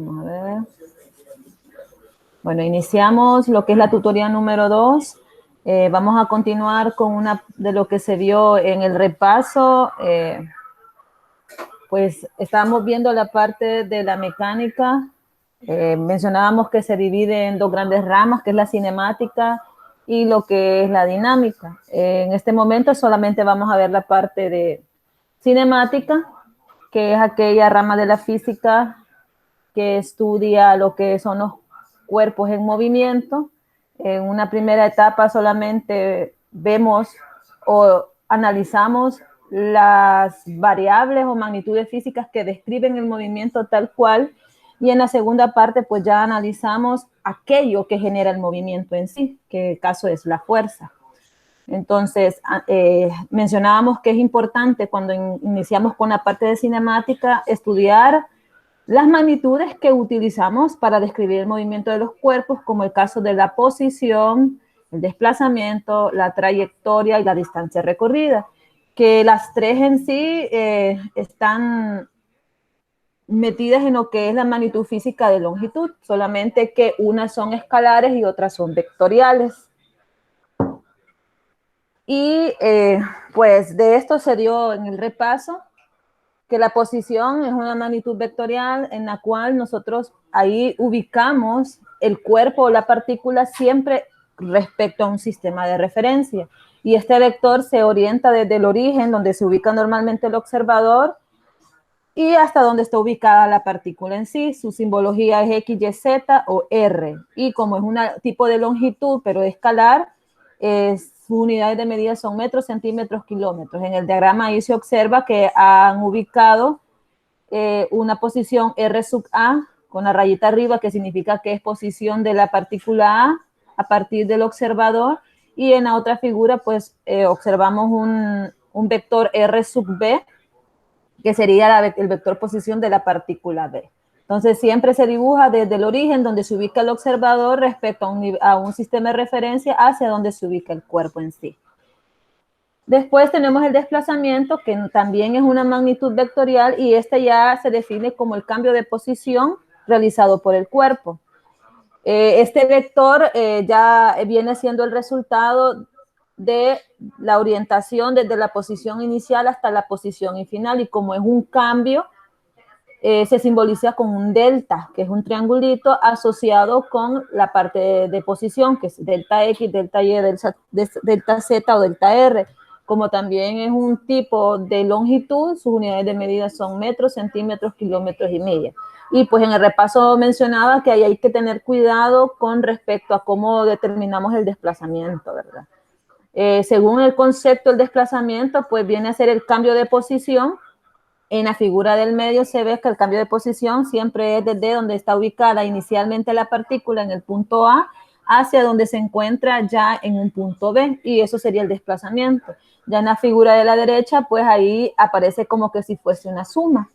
Vamos a ver. Bueno, iniciamos lo que es la tutoría número 2. Vamos a continuar con una de lo que se vio en el repaso. Pues estábamos viendo la parte de la mecánica. Mencionábamos que se divide en dos grandes ramas, que es la cinemática y lo que es la dinámica. En este momento solamente vamos a ver la parte de cinemática, que es aquella rama de la física que estudia lo que son los cuerpos en movimiento. En una primera etapa solamente vemos o analizamos las variables o magnitudes físicas que describen el movimiento tal cual, y en la segunda parte pues ya analizamos aquello que genera el movimiento en sí, que en el caso es la fuerza. Entonces, mencionábamos que es importante cuando iniciamos con la parte de cinemática estudiar las magnitudes que utilizamos para describir el movimiento de los cuerpos, como el caso de la posición, el desplazamiento, la trayectoria y la distancia recorrida, que las tres en sí están metidas en lo que es la magnitud física de longitud, solamente que unas son escalares y otras son vectoriales. Y pues de esto se dio en el repaso que la posición es una magnitud vectorial en la cual nosotros ahí ubicamos el cuerpo o la partícula siempre respecto a un sistema de referencia. Y este vector se orienta desde el origen, donde se ubica normalmente el observador, y hasta donde está ubicada la partícula en sí. Su simbología es X, Y, Z o R. Y como es un tipo de longitud, pero escalar, sus unidades de medida son metros, centímetros, kilómetros. En el diagrama ahí se observa que han ubicado una posición R sub A con la rayita arriba, que significa que es posición de la partícula a partir del observador, y en la otra figura pues observamos un vector R sub B, que sería el vector posición de la partícula B. Entonces siempre se dibuja desde el origen donde se ubica el observador respecto a un sistema de referencia hacia donde se ubica el cuerpo en sí. Después tenemos el desplazamiento, que también es una magnitud vectorial, y este ya se define como el cambio de posición realizado por el cuerpo. Este vector ya viene siendo el resultado de la orientación desde la posición inicial hasta la posición final, y como es un cambio, se simboliza con un delta, que es un triangulito asociado con la parte de posición, que es delta X, delta Y, delta Z o delta R. Como también es un tipo de longitud, sus unidades de medida son metros, centímetros, kilómetros y millas. Y pues en el repaso mencionaba que ahí hay que tener cuidado con respecto a cómo determinamos el desplazamiento, ¿verdad? Según el concepto del desplazamiento, pues viene a ser el cambio de posición. En la figura del medio se ve que el cambio de posición siempre es desde donde está ubicada inicialmente la partícula en el punto A hacia donde se encuentra ya en un punto B, y eso sería el desplazamiento. Ya en la figura de la derecha, pues ahí aparece como que si fuese una suma.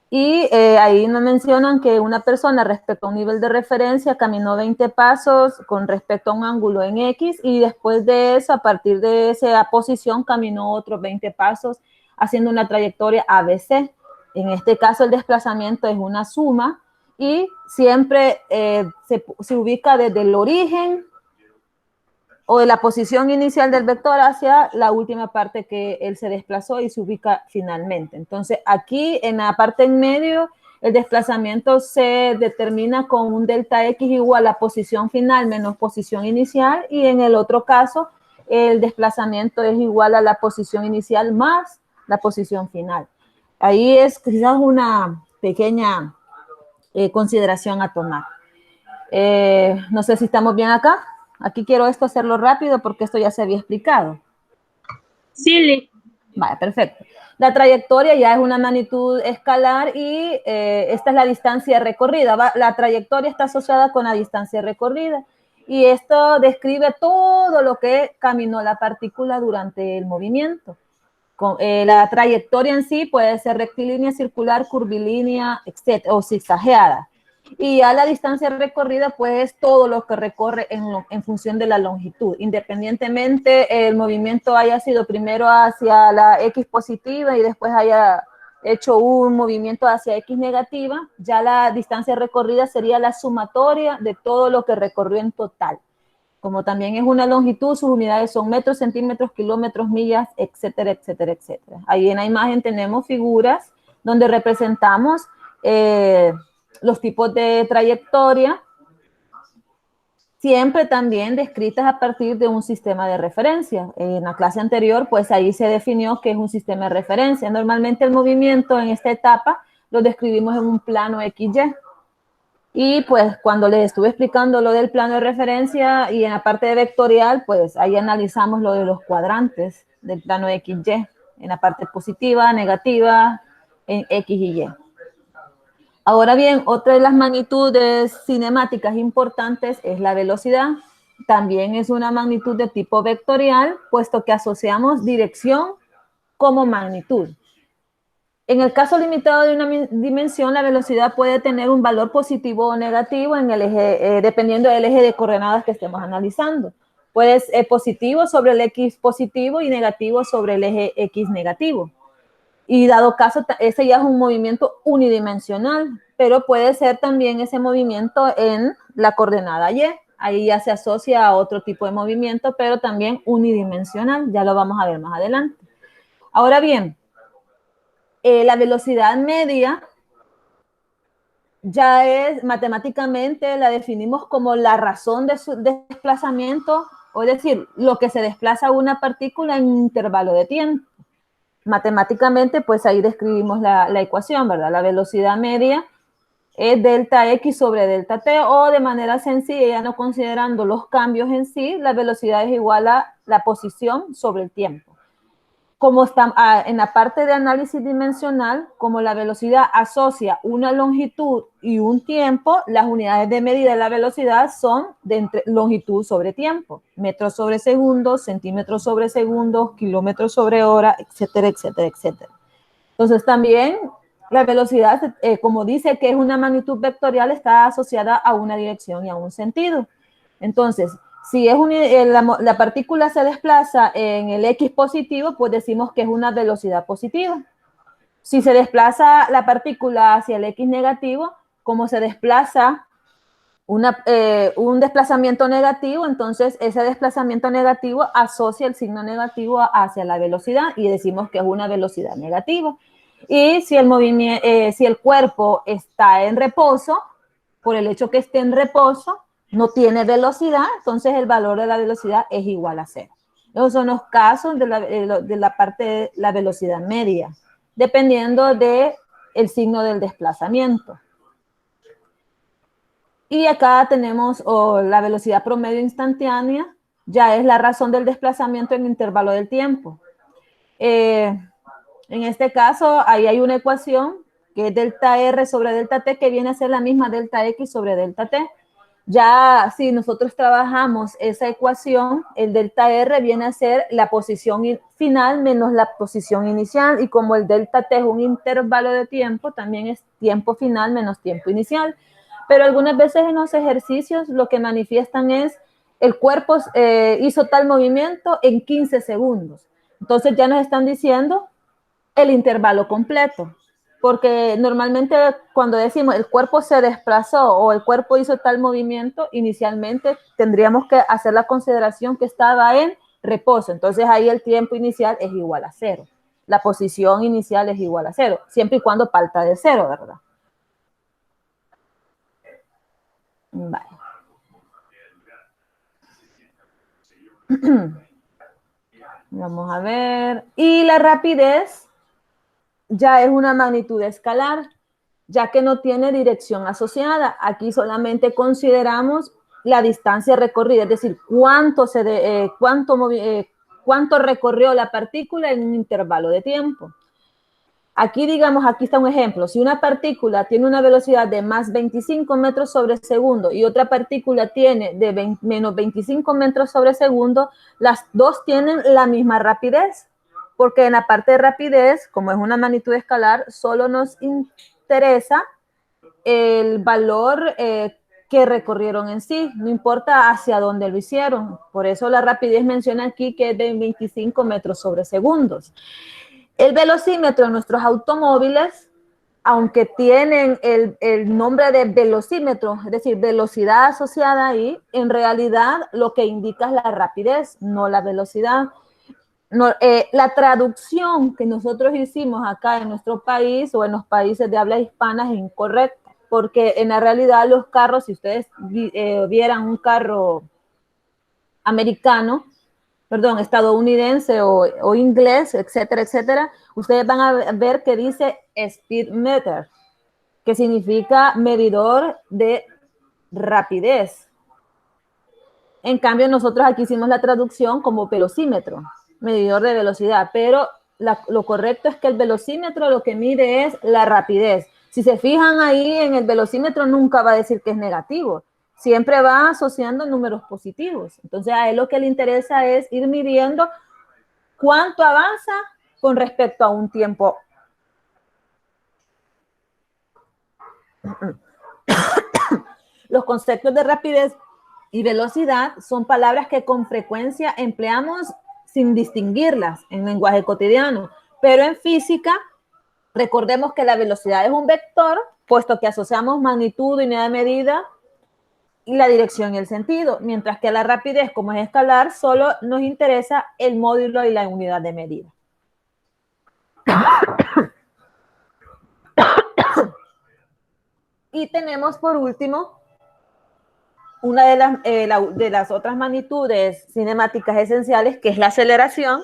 Y ahí nos mencionan que una persona respecto a un nivel de referencia caminó 20 pasos con respecto a un ángulo en X, y después de eso, a partir de esa posición, caminó otros 20 pasos haciendo una trayectoria ABC. En este caso, el desplazamiento es una suma y siempre se ubica desde el origen o de la posición inicial del vector hacia la última parte que él se desplazó y se ubica finalmente. Entonces, aquí en la parte en medio, el desplazamiento se determina con un delta X igual a posición final menos posición inicial, y en el otro caso, el desplazamiento es igual a la posición inicial más la posición final. Ahí es quizás una pequeña consideración a tomar. No sé si estamos bien acá. Aquí quiero esto hacerlo rápido porque esto ya se había explicado. Sí, Liz. Vale, perfecto. La trayectoria ya es una magnitud escalar y esta es la distancia recorrida. La trayectoria está asociada con la distancia recorrida, y esto describe todo lo que caminó la partícula durante el movimiento. La trayectoria en sí puede ser rectilínea, circular, curvilínea, etc., o zigzagueada. Y a la distancia recorrida, pues es todo lo que recorre en función de la longitud, independientemente el movimiento haya sido primero hacia la X positiva y después haya hecho un movimiento hacia X negativa, ya la distancia recorrida sería la sumatoria de todo lo que recorrió en total. Como también es una longitud, sus unidades son metros, centímetros, kilómetros, millas, etcétera, etcétera, etcétera. Ahí en la imagen tenemos figuras donde representamos los tipos de trayectoria, siempre también descritas a partir de un sistema de referencia. En la clase anterior, pues ahí se definió que es un sistema de referencia. Normalmente el movimiento en esta etapa lo describimos en un plano XY. Y pues cuando les estuve explicando lo del plano de referencia y en la parte de vectorial, pues ahí analizamos lo de los cuadrantes del plano XY, en la parte positiva, negativa, en X y Y. Ahora bien, otra de las magnitudes cinemáticas importantes es la velocidad. También es una magnitud de tipo vectorial, puesto que asociamos dirección como magnitud. En el caso limitado de una dimensión, la velocidad puede tener un valor positivo o negativo en el eje, dependiendo del eje de coordenadas que estemos analizando. Puede ser positivo sobre el X positivo y negativo sobre el eje X negativo. Y dado caso, ese ya es un movimiento unidimensional, pero puede ser también ese movimiento en la coordenada Y. Ahí ya se asocia a otro tipo de movimiento, pero también unidimensional. Ya lo vamos a ver más adelante. Ahora bien, la velocidad media ya es matemáticamente, la definimos como la razón de su desplazamiento, o es decir, lo que se desplaza una partícula en un intervalo de tiempo. Matemáticamente, pues ahí describimos la ecuación, ¿verdad? La velocidad media es delta X sobre delta T, o de manera sencilla, ya no considerando los cambios en sí, la velocidad es igual a la posición sobre el tiempo. Como está en la parte de análisis dimensional, como la velocidad asocia una longitud y un tiempo, las unidades de medida de la velocidad son de longitud sobre tiempo, metros sobre segundos, centímetros sobre segundos, kilómetros sobre hora, etcétera, etcétera, etcétera. Entonces también la velocidad, como dice que es una magnitud vectorial, está asociada a una dirección y a un sentido. Entonces, si es la partícula se desplaza en el X positivo, pues decimos que es una velocidad positiva. Si se desplaza la partícula hacia el X negativo, como se desplaza un desplazamiento negativo, entonces ese desplazamiento negativo asocia el signo negativo hacia la velocidad y decimos que es una velocidad negativa. Y si si el cuerpo está en reposo, por el hecho que esté en reposo, no tiene velocidad, entonces el valor de la velocidad es igual a cero. Esos son los casos de la parte de la velocidad media, dependiendo del signo del desplazamiento. Y acá tenemos la velocidad promedio instantánea, ya es la razón del desplazamiento en el intervalo del tiempo. En este caso, ahí hay una ecuación que es delta R sobre delta T, que viene a ser la misma delta X sobre delta T. Ya si nosotros trabajamos esa ecuación, el delta R viene a ser la posición final menos la posición inicial, y como el delta T es un intervalo de tiempo, también es tiempo final menos tiempo inicial. Pero algunas veces en los ejercicios lo que manifiestan es el cuerpo hizo tal movimiento en 15 segundos. Entonces ya nos están diciendo el intervalo completo, porque normalmente cuando decimos el cuerpo se desplazó o el cuerpo hizo tal movimiento, inicialmente tendríamos que hacer la consideración que estaba en reposo. Entonces ahí el tiempo inicial es igual a cero. La posición inicial es igual a cero, siempre y cuando parta de cero, ¿verdad? Vale. Vamos a ver. Y la rapidez ya es una magnitud escalar, ya que no tiene dirección asociada. Aquí solamente consideramos la distancia recorrida, es decir, cuánto recorrió la partícula en un intervalo de tiempo. Aquí, digamos, aquí está un ejemplo. Si una partícula tiene una velocidad de más 25 metros sobre segundo y otra partícula tiene de menos 25 metros sobre segundo, las dos tienen la misma rapidez, porque en la parte de rapidez, como es una magnitud escalar, solo nos interesa el valor que recorrieron en sí, no importa hacia dónde lo hicieron. Por eso la rapidez menciona aquí que es de 25 metros sobre segundos. El velocímetro en nuestros automóviles, aunque tienen el nombre de velocímetro, es decir, velocidad asociada ahí, en realidad lo que indica es la rapidez, no la velocidad. No, la traducción que nosotros hicimos acá en nuestro país o en los países de habla hispana es incorrecta, porque en la realidad los carros, si ustedes vieran un carro americano, perdón, estadounidense o inglés, etcétera, etcétera, ustedes van a ver que dice speed meter, que significa medidor de rapidez. En cambio, nosotros aquí hicimos la traducción como velocímetro, medidor de velocidad, pero lo correcto es que el velocímetro lo que mide es la rapidez. Si se fijan ahí en el velocímetro, nunca va a decir que es negativo, siempre va asociando números positivos. Entonces, a él lo que le interesa es ir midiendo cuánto avanza con respecto a un tiempo. Los conceptos de rapidez y velocidad son palabras que con frecuencia empleamos sin distinguirlas en lenguaje cotidiano, pero en física recordemos que la velocidad es un vector, puesto que asociamos magnitud, unidad de medida y la dirección y el sentido, mientras que la rapidez, como es escalar, solo nos interesa el módulo y la unidad de medida. Y tenemos por último una de las otras magnitudes cinemáticas esenciales, que es la aceleración,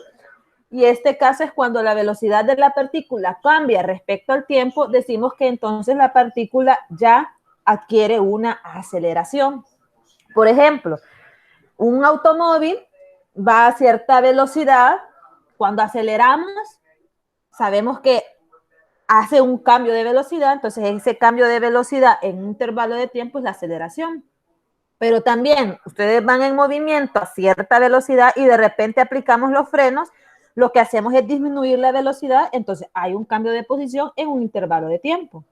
y este caso es cuando la velocidad de la partícula cambia respecto al tiempo, decimos que entonces la partícula ya adquiere una aceleración. Por ejemplo, un automóvil va a cierta velocidad, cuando aceleramos, sabemos que hace un cambio de velocidad, entonces ese cambio de velocidad en un intervalo de tiempo es la aceleración. Pero también ustedes van en movimiento a cierta velocidad y de repente aplicamos los frenos, lo que hacemos es disminuir la velocidad, entonces hay un cambio de posición en un intervalo de tiempo.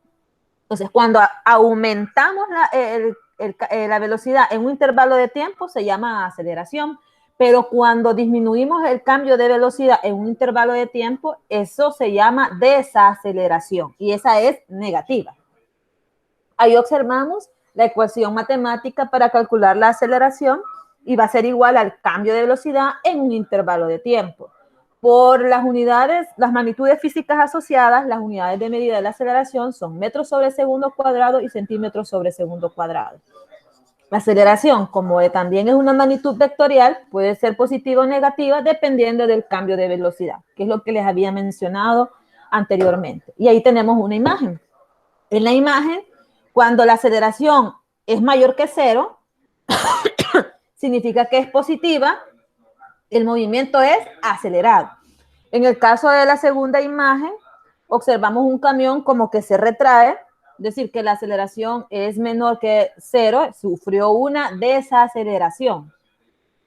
Entonces, cuando aumentamos la velocidad en un intervalo de tiempo, se llama aceleración, pero cuando disminuimos el cambio de velocidad en un intervalo de tiempo, eso se llama desaceleración y esa es negativa. Ahí observamos la ecuación matemática para calcular la aceleración y va a ser igual al cambio de velocidad en un intervalo de tiempo. Por las unidades, las magnitudes físicas asociadas, las unidades de medida de la aceleración son metros sobre segundo cuadrado y centímetros sobre segundo cuadrado. La aceleración, como también es una magnitud vectorial, puede ser positiva o negativa dependiendo del cambio de velocidad, que es lo que les había mencionado anteriormente. Y ahí tenemos una imagen. En la imagen, cuando la aceleración es mayor que 0, significa que es positiva, el movimiento es acelerado. En el caso de la segunda imagen, observamos un camión como que se retrae, es decir, que la aceleración es menor que 0, sufrió una desaceleración.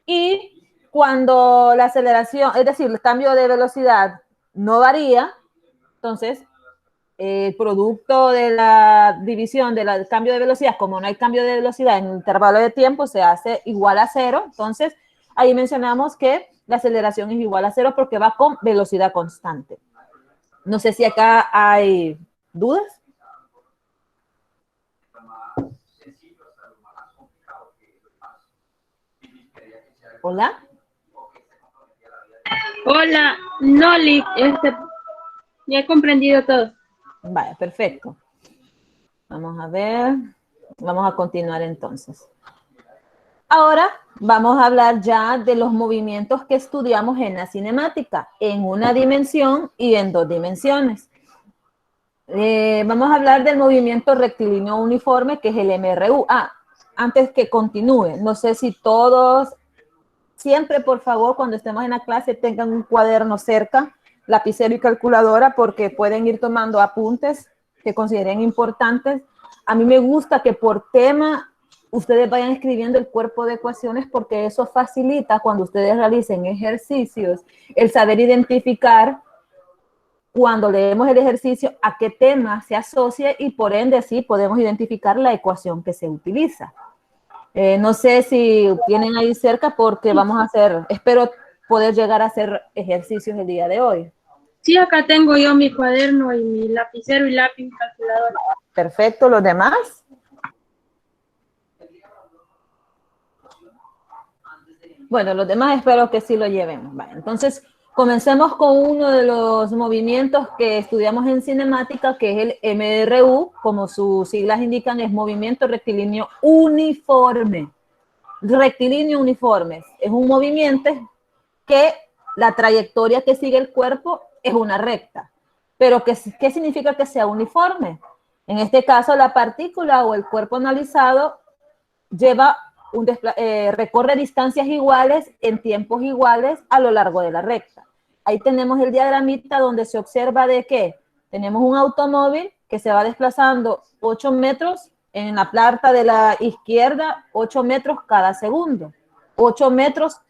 Y cuando la aceleración, es decir, el cambio de velocidad no varía, entonces el producto de la división del cambio de velocidad, como no hay cambio de velocidad en el intervalo de tiempo, se hace igual a 0. Entonces, ahí mencionamos que la aceleración es igual a 0 porque va con velocidad constante. No sé si acá hay dudas. Hola. Hola, Noli, ya he comprendido todo. Vale, perfecto. Vamos a ver. Vamos a continuar entonces. Ahora vamos a hablar ya de los movimientos que estudiamos en la cinemática, en una dimensión y en dos dimensiones. Vamos a hablar del movimiento rectilíneo uniforme, que es el MRU. Antes que continúe, no sé si todos, siempre por favor, cuando estemos en la clase, tengan un cuaderno cerca, lapicero y calculadora, porque pueden ir tomando apuntes que consideren importantes. A mí me gusta que por tema ustedes vayan escribiendo el cuerpo de ecuaciones, porque eso facilita cuando ustedes realicen ejercicios el saber identificar cuando leemos el ejercicio a qué tema se asocia y por ende sí podemos identificar la ecuación que se utiliza. No sé si tienen ahí cerca porque vamos a hacer, espero poder llegar a hacer ejercicios el día de hoy. Sí, acá tengo yo mi cuaderno y mi lapicero y lápiz calculadora. Perfecto, ¿los demás? Bueno, los demás espero que sí lo lleven. Vale, entonces, comencemos con uno de los movimientos que estudiamos en cinemática, que es el MRU, como sus siglas indican, es movimiento rectilíneo uniforme. Rectilíneo uniforme es un movimiento que la trayectoria que sigue el cuerpo es una recta. Pero ¿qué significa que sea uniforme? En este caso, la partícula o el cuerpo analizado lleva recorre distancias iguales en tiempos iguales a lo largo de la recta. Ahí tenemos el diagramita donde se observa de que tenemos un automóvil que se va desplazando 8 metros en la planta de la izquierda, 8 metros cada segundo, 8 metros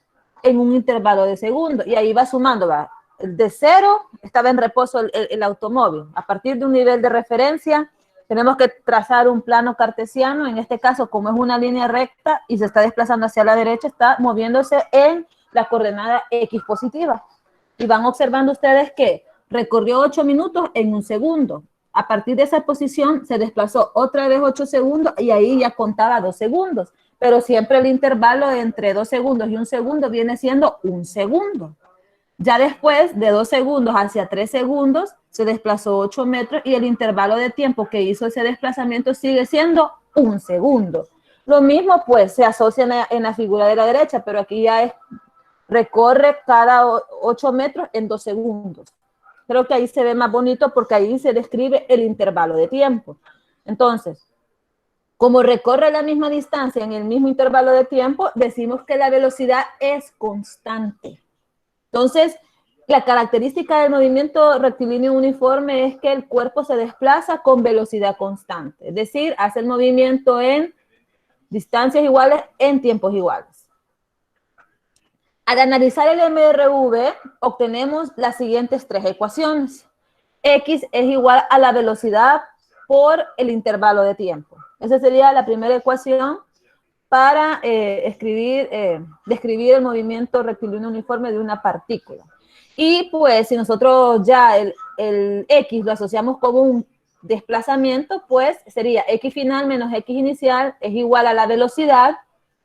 en un intervalo de segundo, y ahí va sumando, va. De cero estaba en reposo el automóvil. A partir de un nivel de referencia, tenemos que trazar un plano cartesiano, en este caso, como es una línea recta y se está desplazando hacia la derecha, está moviéndose en la coordenada X positiva. Y van observando ustedes que recorrió 8 minutos en un segundo. A partir de esa posición se desplazó otra vez 8 segundos y ahí ya contaba 2 segundos. Pero siempre el intervalo entre 2 segundos y un segundo viene siendo un segundo. Ya después de 2 segundos hacia 3 segundos, se desplazó 8 metros y el intervalo de tiempo que hizo ese desplazamiento sigue siendo un segundo. Lo mismo pues se asocia en la figura de la derecha, pero aquí ya es, recorre cada 8 metros en 2 segundos. Creo que ahí se ve más bonito porque ahí se describe el intervalo de tiempo. Entonces, como recorre la misma distancia en el mismo intervalo de tiempo, decimos que la velocidad es constante. Entonces, la característica del movimiento rectilíneo uniforme es que el cuerpo se desplaza con velocidad constante, es decir, hace el movimiento en distancias iguales en tiempos iguales. Al analizar el MRV, obtenemos las siguientes tres ecuaciones. X es igual a la velocidad por el intervalo de tiempo. Esa sería la primera ecuación para describir el movimiento rectilíneo uniforme de una partícula. Y pues si nosotros ya el X lo asociamos con un desplazamiento, pues sería X final menos X inicial es igual a la velocidad.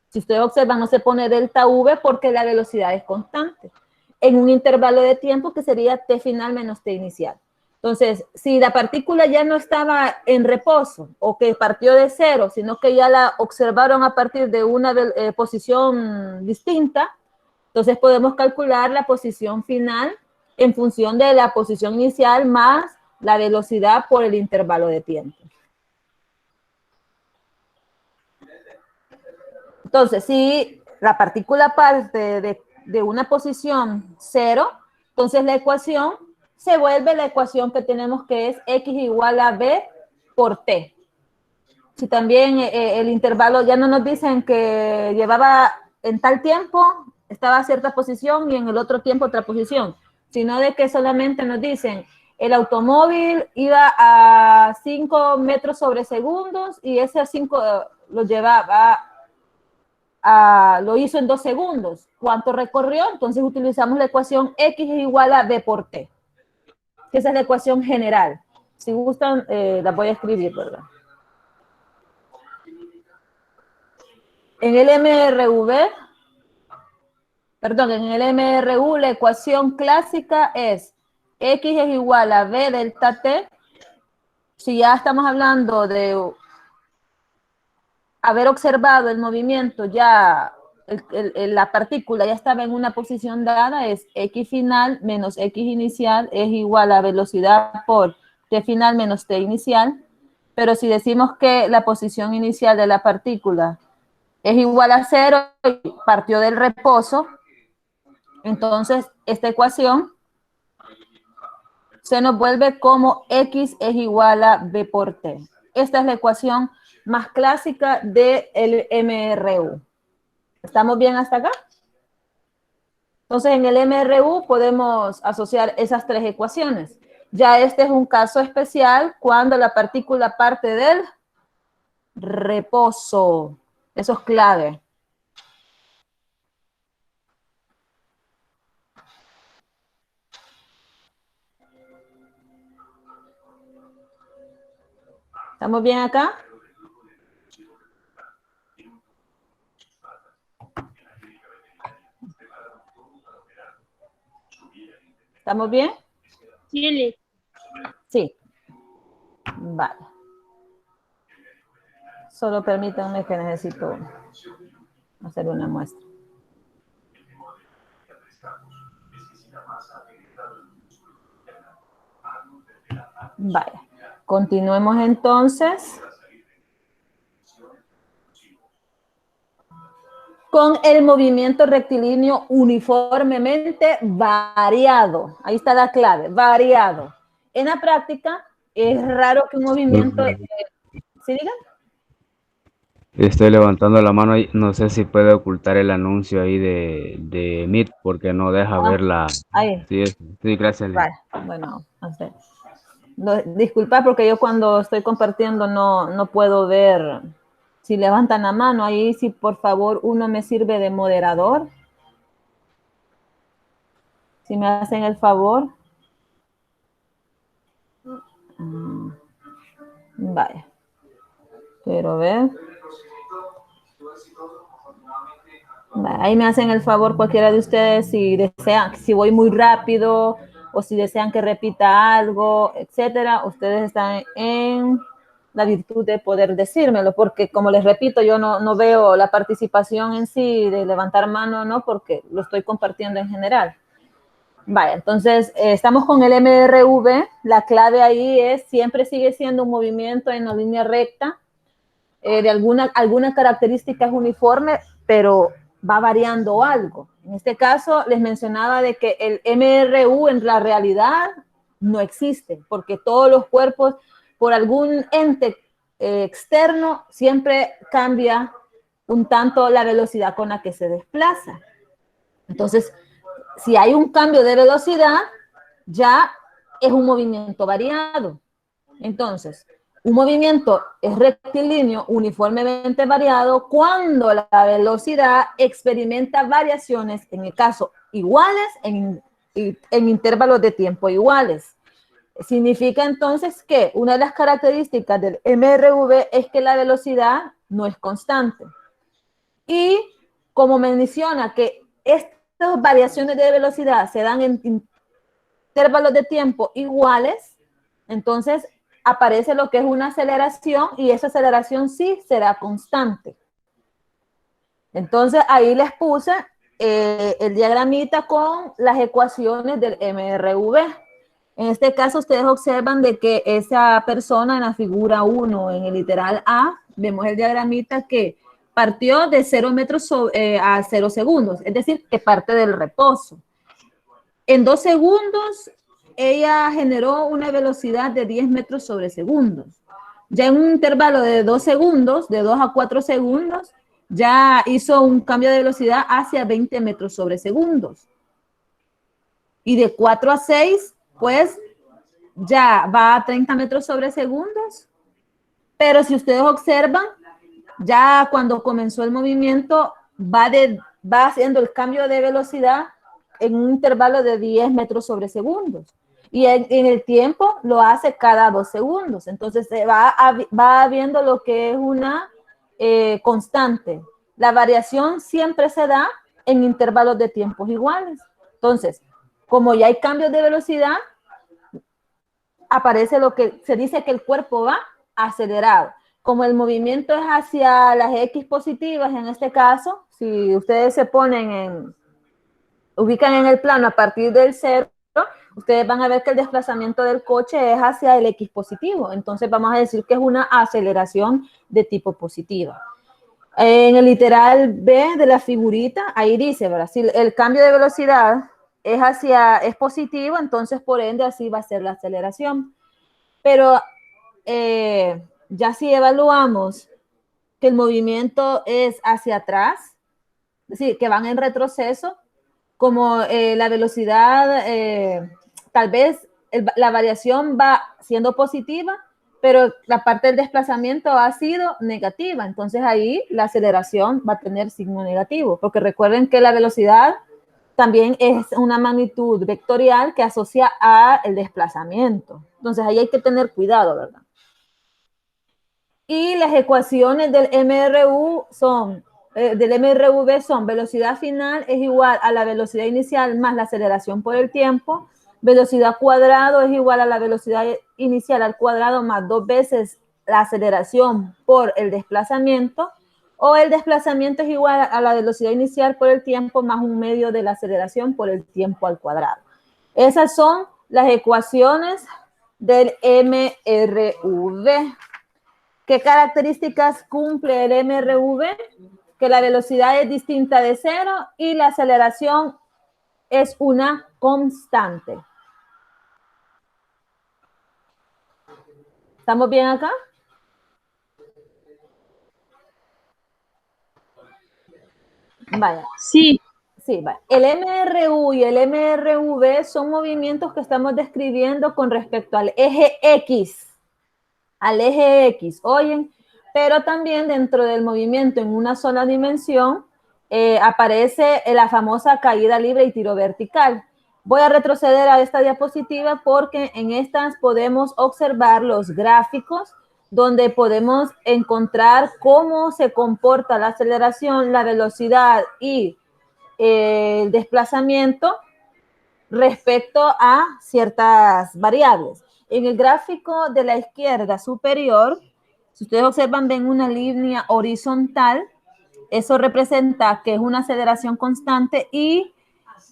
Si ustedes observan, no se pone delta V porque la velocidad es constante. En un intervalo de tiempo que sería T final menos T inicial. Entonces, si la partícula ya no estaba en reposo o que partió de cero, sino que ya la observaron a partir de una posición distinta, entonces podemos calcular la posición final en función de la posición inicial más la velocidad por el intervalo de tiempo. Entonces, si la partícula parte de una posición cero, entonces la ecuación se vuelve la ecuación que tenemos que es X igual a B por T. Si también el intervalo ya no nos dicen que llevaba en tal tiempo, estaba a cierta posición y en el otro tiempo otra posición, sino de que solamente nos dicen el automóvil iba a 5 metros sobre segundos y ese 5 lo llevaba lo hizo en 2 segundos. ¿Cuánto recorrió? Entonces utilizamos la ecuación X es igual a B por T, que esa es la ecuación general. Si gustan, la voy a escribir, ¿verdad? En el MRV, perdón, en el MRU la ecuación clásica es X es igual a B delta T. Si ya estamos hablando de haber observado el movimiento ya la partícula ya estaba en una posición dada, es X final menos X inicial es igual a velocidad por T final menos T inicial. Pero si decimos que la posición inicial de la partícula es igual a cero y partió del reposo, entonces esta ecuación se nos vuelve como X es igual a B por T. Esta es la ecuación más clásica del MRU. ¿Estamos bien hasta acá? Entonces, en el MRU podemos asociar esas tres ecuaciones. Ya este es un caso especial cuando la partícula parte del reposo. Eso es clave. ¿Estamos bien acá? ¿Estamos bien? Sí, Sí. Vale. Solo permítanme que necesito hacer una muestra. Vale. Continuemos entonces con el movimiento rectilíneo uniformemente variado. Ahí está la clave, variado. En la práctica es raro que un movimiento... ¿Sí digan? Estoy levantando la mano y no sé si puede ocultar el anuncio ahí de Meet porque no deja ver la... Ahí. Sí, sí, gracias. Vale. Bueno, no sé. No, disculpa porque yo cuando estoy compartiendo no puedo ver si levantan la mano. Ahí si por favor uno me sirve de moderador. Si me hacen el favor. Vaya. Quiero ver. Vale, ahí me hacen el favor cualquiera de ustedes si desean, si voy muy rápido o si desean que repita algo, etcétera. Ustedes están en la virtud de poder decírmelo, porque como les repito, yo no veo la participación en sí de levantar mano, ¿no? Porque lo estoy compartiendo en general. Vaya, entonces estamos con el MRV. La clave ahí es siempre sigue siendo un movimiento en la línea recta, de alguna característica es uniforme, pero va variando algo. En este caso les mencionaba de que el MRU en la realidad no existe, porque todos los cuerpos por algún ente externo siempre cambia un tanto la velocidad con la que se desplaza. Entonces, si hay un cambio de velocidad, ya es un movimiento variado. Entonces, un movimiento es rectilíneo uniformemente variado cuando la velocidad experimenta variaciones, en el caso iguales, en intervalos de tiempo iguales. Significa entonces que una de las características del MRV es que la velocidad no es constante. Y como menciona que estas variaciones de velocidad se dan en intervalos de tiempo iguales, entonces aparece lo que es una aceleración y esa aceleración sí será constante. Entonces ahí les puse el diagramita con las ecuaciones del MRV. En este caso ustedes observan de que esa persona en la figura 1, en el literal A, vemos el diagramita que partió de 0 metros a 0 segundos, es decir, que parte del reposo. En 2 segundos, ella generó una velocidad de 10 metros sobre segundos. Ya en un intervalo de 2 segundos, de 2 a 4 segundos, ya hizo un cambio de velocidad hacia 20 metros sobre segundos. Y de 4 a 6, pues ya va a 30 metros sobre segundos. Pero si ustedes observan, ya cuando comenzó el movimiento, va haciendo el cambio de velocidad en un intervalo de 10 metros sobre segundos. Y en el tiempo lo hace cada 2 segundos. Entonces se va viendo lo que es una constante. La variación siempre se da en intervalos de tiempos iguales. Entonces, como ya hay cambios de velocidad, aparece lo que se dice que el cuerpo va acelerado. Como el movimiento es hacia las X positivas, en este caso, si ustedes se ubican en el plano a partir del 0, ustedes van a ver que el desplazamiento del coche es hacia el X positivo. Entonces vamos a decir que es una aceleración de tipo positiva. En el literal B de la figurita, ahí dice, ¿verdad? Si el cambio de velocidad es positivo, entonces por ende así va a ser la aceleración. Pero ya si evaluamos que el movimiento es hacia atrás, es decir, que van en retroceso, como la velocidad, tal vez la variación va siendo positiva, pero la parte del desplazamiento ha sido negativa. Entonces ahí la aceleración va a tener signo negativo, porque recuerden que la velocidad también es una magnitud vectorial que asocia a el desplazamiento. Entonces ahí hay que tener cuidado, ¿verdad? Y las ecuaciones del del MRV son velocidad final es igual a la velocidad inicial más la aceleración por el tiempo, velocidad cuadrado es igual a la velocidad inicial al cuadrado más 2 veces la aceleración por el desplazamiento, o el desplazamiento es igual a la velocidad inicial por el tiempo más 1/2 de la aceleración por el tiempo al cuadrado. Esas son las ecuaciones del MRV. ¿Qué características cumple el MRV? Que la velocidad es distinta de cero y la aceleración es una constante. ¿Estamos bien acá? Vaya. Sí, Sí, vaya. El MRU y el MRV son movimientos que estamos describiendo con respecto al eje X. Al eje X, oyen, pero también dentro del movimiento en una sola dimensión aparece la famosa caída libre y tiro vertical. Voy a retroceder a esta diapositiva porque en estas podemos observar los gráficos donde podemos encontrar cómo se comporta la aceleración, la velocidad y el desplazamiento respecto a ciertas variables. En el gráfico de la izquierda superior, si ustedes observan, ven una línea horizontal. Eso representa que es una aceleración constante y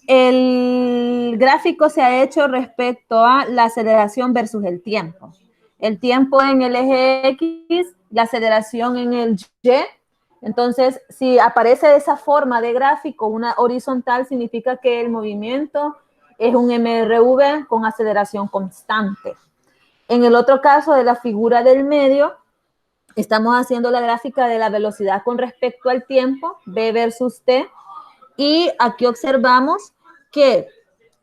el gráfico se ha hecho respecto a la aceleración versus el tiempo. El tiempo en el eje X, la aceleración en el Y. Entonces, si aparece de esa forma de gráfico, una horizontal, significa que el movimiento es un MRV con aceleración constante. En el otro caso de la figura del medio, estamos haciendo la gráfica de la velocidad con respecto al tiempo, B versus T, y aquí observamos que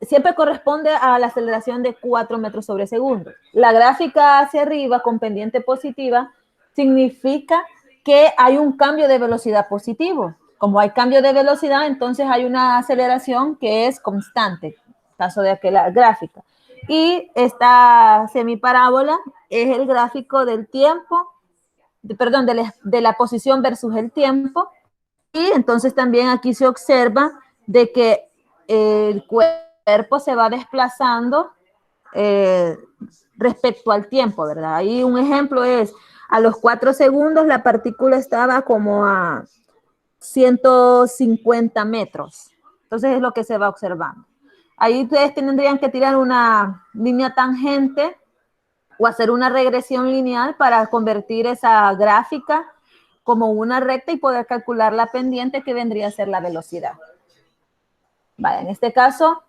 siempre corresponde a la aceleración de 4 metros sobre segundo. La gráfica hacia arriba con pendiente positiva significa que hay un cambio de velocidad positivo. Como hay cambio de velocidad, entonces hay una aceleración que es constante, caso de aquella gráfica. Y esta semiparábola es el gráfico del tiempo, perdón, de la posición versus el tiempo. Y entonces también aquí se observa de que el cuerpo se va desplazando respecto al tiempo, ¿verdad? Ahí un ejemplo es, a los 4 segundos la partícula estaba como a 150 metros. Entonces es lo que se va observando. Ahí ustedes tendrían que tirar una línea tangente o hacer una regresión lineal para convertir esa gráfica como una recta y poder calcular la pendiente que vendría a ser la velocidad. Vale, en este caso,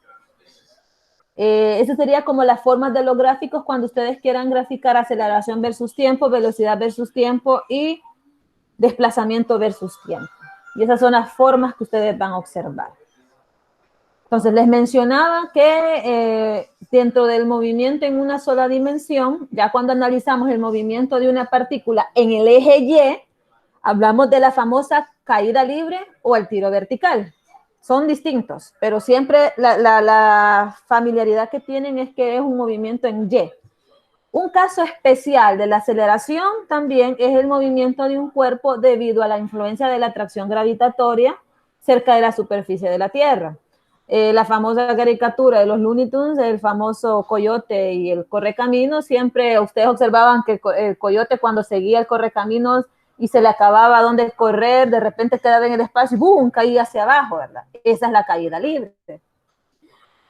esa sería como las formas de los gráficos cuando ustedes quieran graficar aceleración versus tiempo, velocidad versus tiempo y desplazamiento versus tiempo. Y esas son las formas que ustedes van a observar. Entonces, les mencionaba que dentro del movimiento en una sola dimensión, ya cuando analizamos el movimiento de una partícula en el eje Y, hablamos de la famosa caída libre o el tiro vertical. Son distintos, pero siempre la familiaridad que tienen es que es un movimiento en Y. Un caso especial de la aceleración también es el movimiento de un cuerpo debido a la influencia de la atracción gravitatoria cerca de la superficie de la Tierra. La famosa caricatura de los Looney Tunes, el famoso coyote y el correcaminos, siempre ustedes observaban que el coyote cuando seguía el correcaminos y se le acababa donde correr, de repente quedaba en el espacio y ¡boom!, caía hacia abajo, ¿verdad? Esa es la caída libre.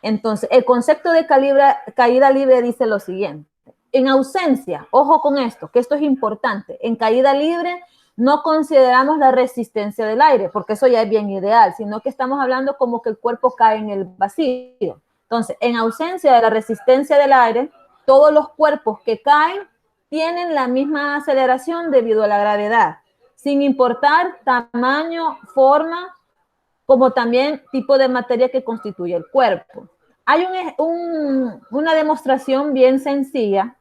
Entonces, el concepto de caída libre dice lo siguiente. En ausencia, ojo con esto, que esto es importante, en caída libre no consideramos la resistencia del aire, porque eso ya es bien ideal, sino que estamos hablando como que el cuerpo cae en el vacío. Entonces, en ausencia de la resistencia del aire, todos los cuerpos que caen tienen la misma aceleración debido a la gravedad, sin importar tamaño, forma, como también tipo de materia que constituye el cuerpo. Hay una demostración bien sencilla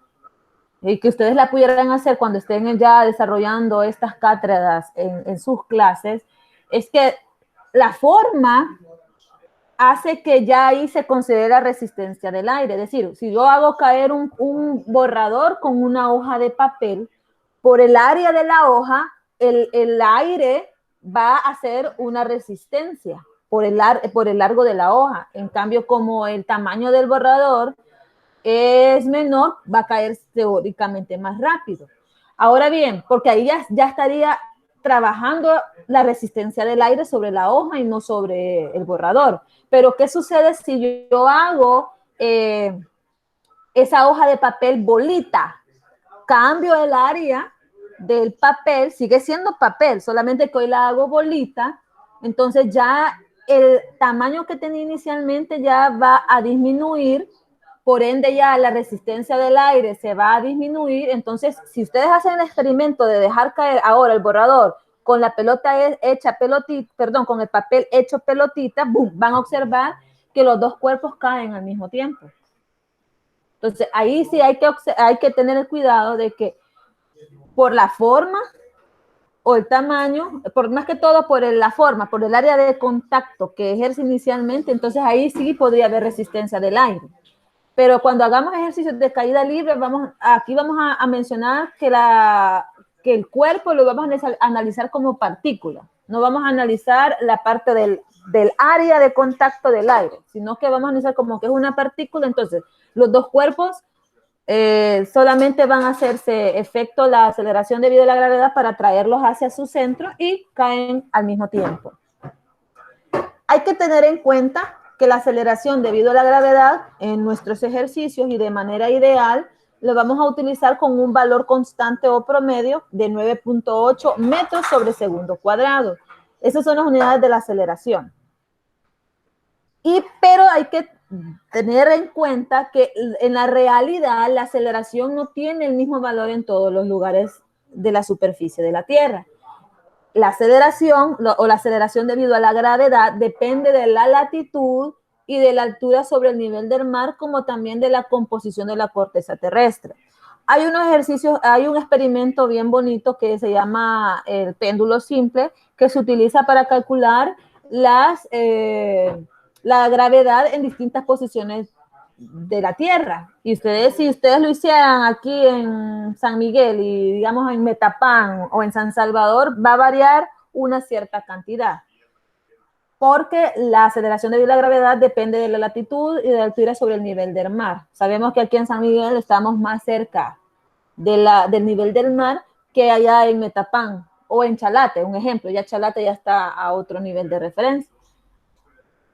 y que ustedes la pudieran hacer cuando estén ya desarrollando estas cátedras en sus clases, es que la forma hace que ya ahí se considera resistencia del aire. Es decir, si yo hago caer un borrador con una hoja de papel, por el área de la hoja, el aire va a hacer una resistencia por el largo de la hoja. En cambio, como el tamaño del borrador es menor, va a caer teóricamente más rápido. Ahora bien, porque ahí ya estaría trabajando la resistencia del aire sobre la hoja y no sobre el borrador. Pero ¿qué sucede si yo hago esa hoja de papel bolita? Cambio el área del papel, sigue siendo papel, solamente que hoy la hago bolita, entonces ya el tamaño que tenía inicialmente ya va a disminuir, por ende ya la resistencia del aire se va a disminuir. Entonces, si ustedes hacen el experimento de dejar caer ahora el borrador con la pelota hecha pelotita, perdón, con el papel hecho pelotita, boom, van a observar que los dos cuerpos caen al mismo tiempo. Entonces, ahí sí hay que tener el cuidado de que por la forma o el tamaño, más que todo por la forma, por el área de contacto que ejerce inicialmente, entonces ahí sí podría haber resistencia del aire. Pero cuando hagamos ejercicios de caída libre, aquí vamos a mencionar que el cuerpo lo vamos a analizar como partícula. No vamos a analizar la parte del área de contacto del aire, sino que vamos a analizar como que es una partícula. Entonces, los dos cuerpos solamente van a hacerse efecto la aceleración debido a la gravedad para traerlos hacia su centro y caen al mismo tiempo. Hay que tener en cuenta que la aceleración debido a la gravedad en nuestros ejercicios y de manera ideal lo vamos a utilizar con un valor constante o promedio de 9.8 metros sobre segundo cuadrado. Esas son las unidades de la aceleración. Pero hay que tener en cuenta que en la realidad la aceleración no tiene el mismo valor en todos los lugares de la superficie de la Tierra. La aceleración o la aceleración debido a la gravedad depende de la latitud y de la altura sobre el nivel del mar, como también de la composición de la corteza terrestre. Hay unos ejercicios, hay un experimento bien bonito que se llama el péndulo simple, que se utiliza para calcular la gravedad en distintas posiciones de la Tierra. Y si ustedes lo hicieran aquí en San Miguel y digamos en Metapán o en San Salvador, va a variar una cierta cantidad, porque la aceleración debido a la gravedad depende de la latitud y de la altura sobre el nivel del mar. Sabemos que aquí en San Miguel estamos más cerca del nivel del mar que allá en Metapán o en Chalate, un ejemplo. Ya Chalate ya está a otro nivel de referencia.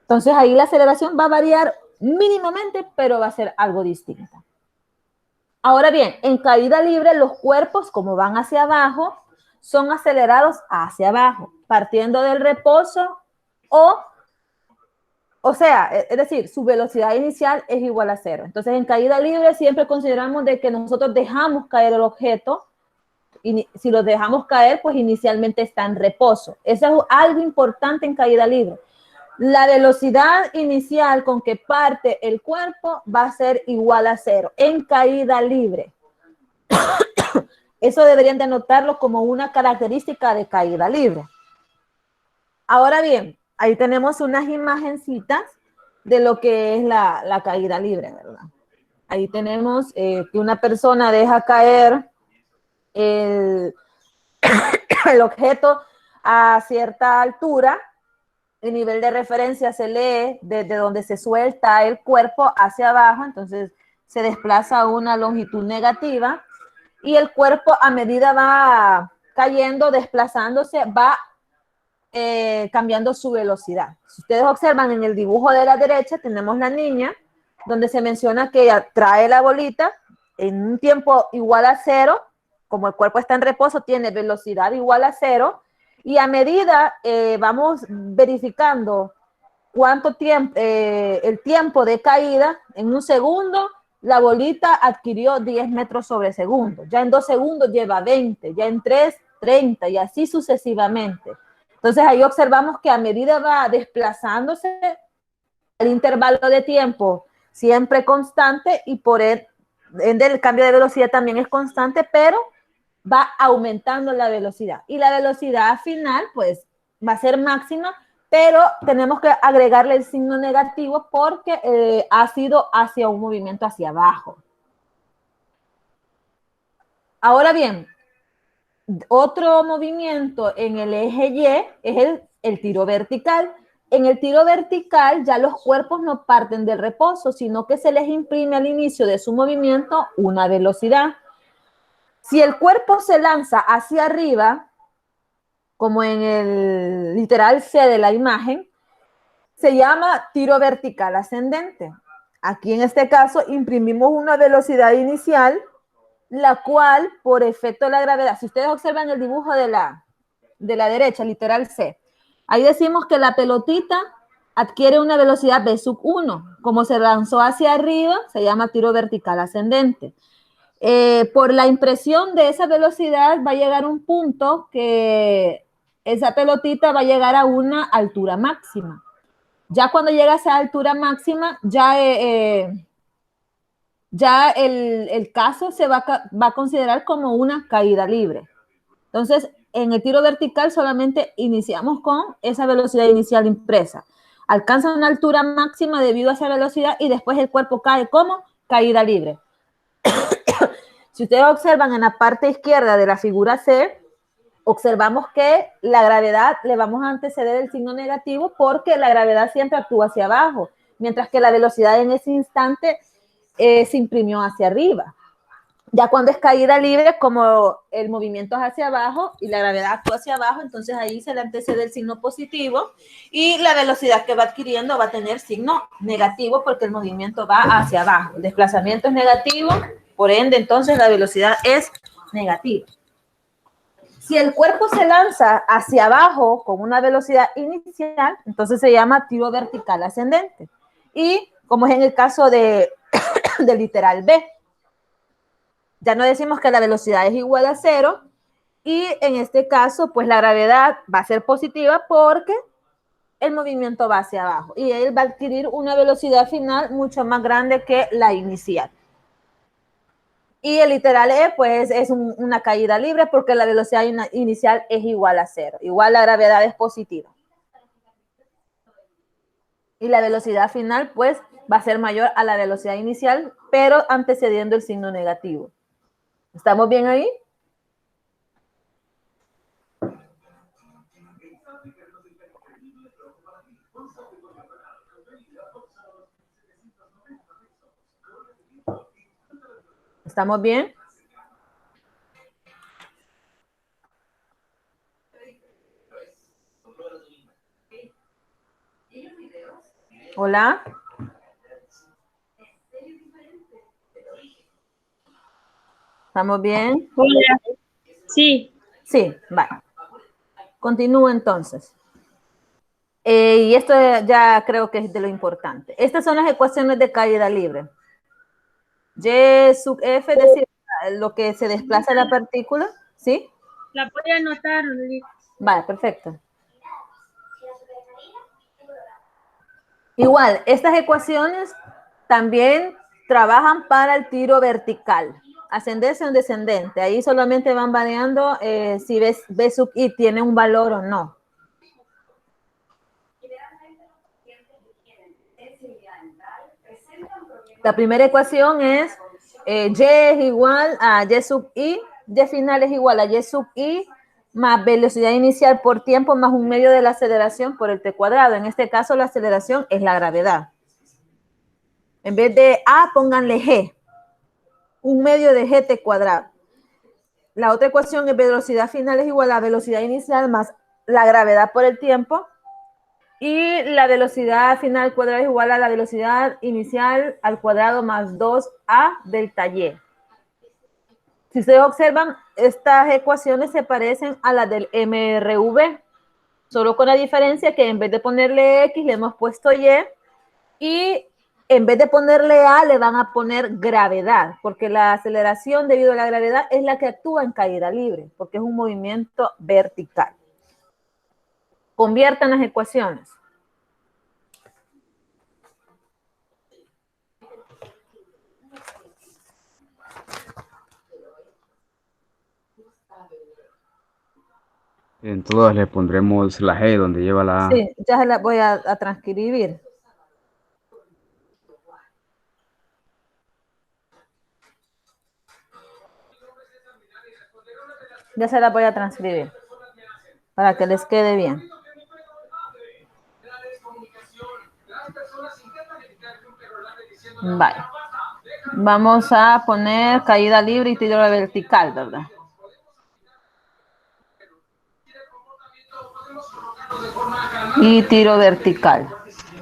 Entonces ahí la aceleración va a variar mínimamente, pero va a ser algo distinta. Ahora bien, en caída libre los cuerpos, como van hacia abajo, son acelerados hacia abajo, partiendo del reposo o sea, es decir, su velocidad inicial es igual a cero. Entonces, en caída libre siempre consideramos de que nosotros dejamos caer el objeto, y si lo dejamos caer, pues inicialmente está en reposo. Eso es algo importante en caída libre. La velocidad inicial con que parte el cuerpo va a ser igual a cero en caída libre. Eso deberían de anotarlo como una característica de caída libre. Ahora bien, ahí tenemos unas imagencitas de lo que es la caída libre, ¿verdad? Ahí tenemos que una persona deja caer el objeto a cierta altura. El nivel de referencia se lee desde donde se suelta el cuerpo hacia abajo, entonces se desplaza a una longitud negativa y el cuerpo a medida va cayendo, desplazándose, va cambiando su velocidad. Si ustedes observan en el dibujo de la derecha, tenemos la niña, donde se menciona que ella trae la bolita en un tiempo igual a cero, como el cuerpo está en reposo, tiene velocidad igual a cero, y a medida vamos verificando cuánto tiempo, el tiempo de caída, en un segundo, la bolita adquirió 10 metros sobre segundo, ya en 2 segundos lleva 20, ya en 3, 30 y así sucesivamente. Entonces ahí observamos que a medida va desplazándose, el intervalo de tiempo siempre constante y por ende el cambio de velocidad también es constante, pero va aumentando la velocidad. Y la velocidad final, pues, va a ser máxima, pero tenemos que agregarle el signo negativo porque ha sido hacia un movimiento hacia abajo. Ahora bien, Otro movimiento en el eje Y es el tiro vertical. En el tiro vertical ya los cuerpos no parten del reposo, sino que se les imprime al inicio de su movimiento una velocidad. Si el cuerpo se lanza hacia arriba, como en el literal C de la imagen, se llama tiro vertical ascendente. Aquí en este caso imprimimos una velocidad inicial, la cual por efecto de la gravedad, si ustedes observan el dibujo de la derecha, literal C, ahí decimos que la pelotita adquiere una velocidad v sub 1. Como se lanzó hacia arriba, se llama tiro vertical ascendente. Por la impresión de esa velocidad va a llegar un punto que esa pelotita va a llegar a una altura máxima. Ya cuando llega a esa altura máxima, ya el caso se va a considerar como una caída libre. Entonces, en el tiro vertical solamente iniciamos con esa velocidad inicial impresa. Alcanza una altura máxima debido a esa velocidad y después el cuerpo cae como caída libre. Si ustedes observan en la parte izquierda de la figura C, observamos que la gravedad le vamos a anteceder el signo negativo porque la gravedad siempre actúa hacia abajo, mientras que la velocidad en ese instante se imprimió hacia arriba. Ya cuando es caída libre, como el movimiento es hacia abajo y la gravedad actúa hacia abajo, entonces ahí se le antecede el signo positivo y la velocidad que va adquiriendo va a tener signo negativo porque el movimiento va hacia abajo. El desplazamiento es negativo, por ende, entonces la velocidad es negativa. Si el cuerpo se lanza hacia abajo con una velocidad inicial, entonces se llama tiro vertical ascendente. Y como es en el caso del literal B, ya no decimos que la velocidad es igual a 0 y en este caso, pues la gravedad va a ser positiva porque el movimiento va hacia abajo y él va a adquirir una velocidad final mucho más grande que la inicial. Y el literal E, pues es una caída libre porque la velocidad inicial es igual a 0. Igual la gravedad es positiva. Y la velocidad final, pues, va a ser mayor a la velocidad inicial, pero antecediendo el signo negativo. ¿Estamos bien ahí? ¿Estamos bien? Hola. ¿Estamos bien? Hola. Sí, Sí, vale. Continúo entonces. Y esto ya creo que es de lo importante. Estas son las ecuaciones de caída libre. Y sub F, es decir, lo que se desplaza la partícula, ¿sí? la voy a anotar. Vale, perfecto. Igual, estas ecuaciones también trabajan para el tiro vertical, ascendente o descendente. Ahí solamente van variando si B sub I tiene un valor o no. La primera ecuación es Y es igual a Y sub I, Y final es igual a Y sub I más velocidad inicial por tiempo más un medio de la aceleración por el t cuadrado. En este caso la aceleración es la gravedad. En vez de A, pónganle G. Un medio de gt cuadrado. La otra ecuación es velocidad final es igual a velocidad inicial más la gravedad por el tiempo. Y la velocidad final al cuadrado es igual a la velocidad inicial al cuadrado más 2a delta y. Si ustedes observan, estas ecuaciones se parecen a las del MRV, solo con la diferencia que en vez de ponerle X le hemos puesto y en vez de ponerle A le van a poner gravedad, porque la aceleración debido a la gravedad es la que actúa en caída libre, porque es un movimiento vertical. Conviertan las ecuaciones. En todas le pondremos la G donde lleva la A. Sí, ya se la voy a transcribir. Ya se la voy a transcribir para que les quede bien. Vale. Vamos a poner caída libre y tiro vertical, ¿verdad? Y tiro vertical.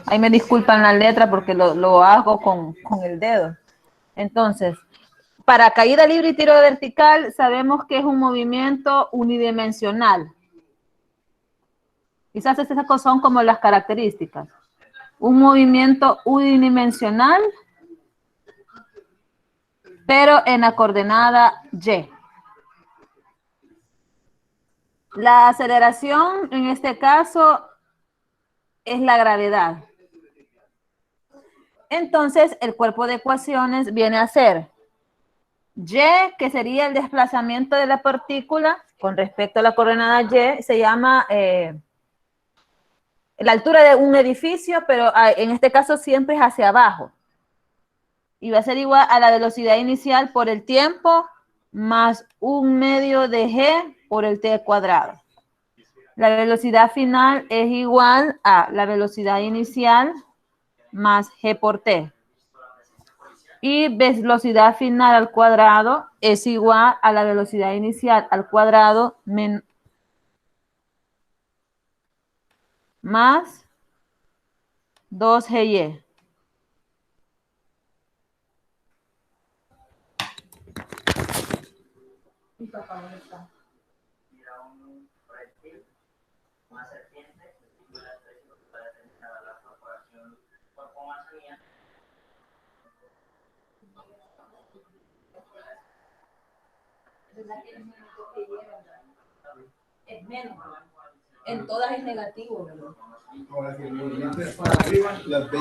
Ahí me disculpan la letra porque lo hago con el dedo. Entonces, para caída libre y tiro vertical sabemos que es un movimiento unidimensional. Quizás estas son como las características. Un movimiento unidimensional, pero en la coordenada Y. La aceleración en este caso es la gravedad. Entonces, el cuerpo de ecuaciones viene a ser Y, que sería el desplazamiento de la partícula con respecto a la coordenada Y, se llama la altura de un edificio, pero en este caso siempre es hacia abajo. Y va a ser igual a la velocidad inicial por el tiempo más 1/2 de G por el T cuadrado. La velocidad final es igual a la velocidad inicial más G por T. Y velocidad final al cuadrado es igual a la velocidad inicial al cuadrado más 2GY. Es menos. En todas es negativo, ¿verdad? Ahora, si el movimiento es para arriba, las B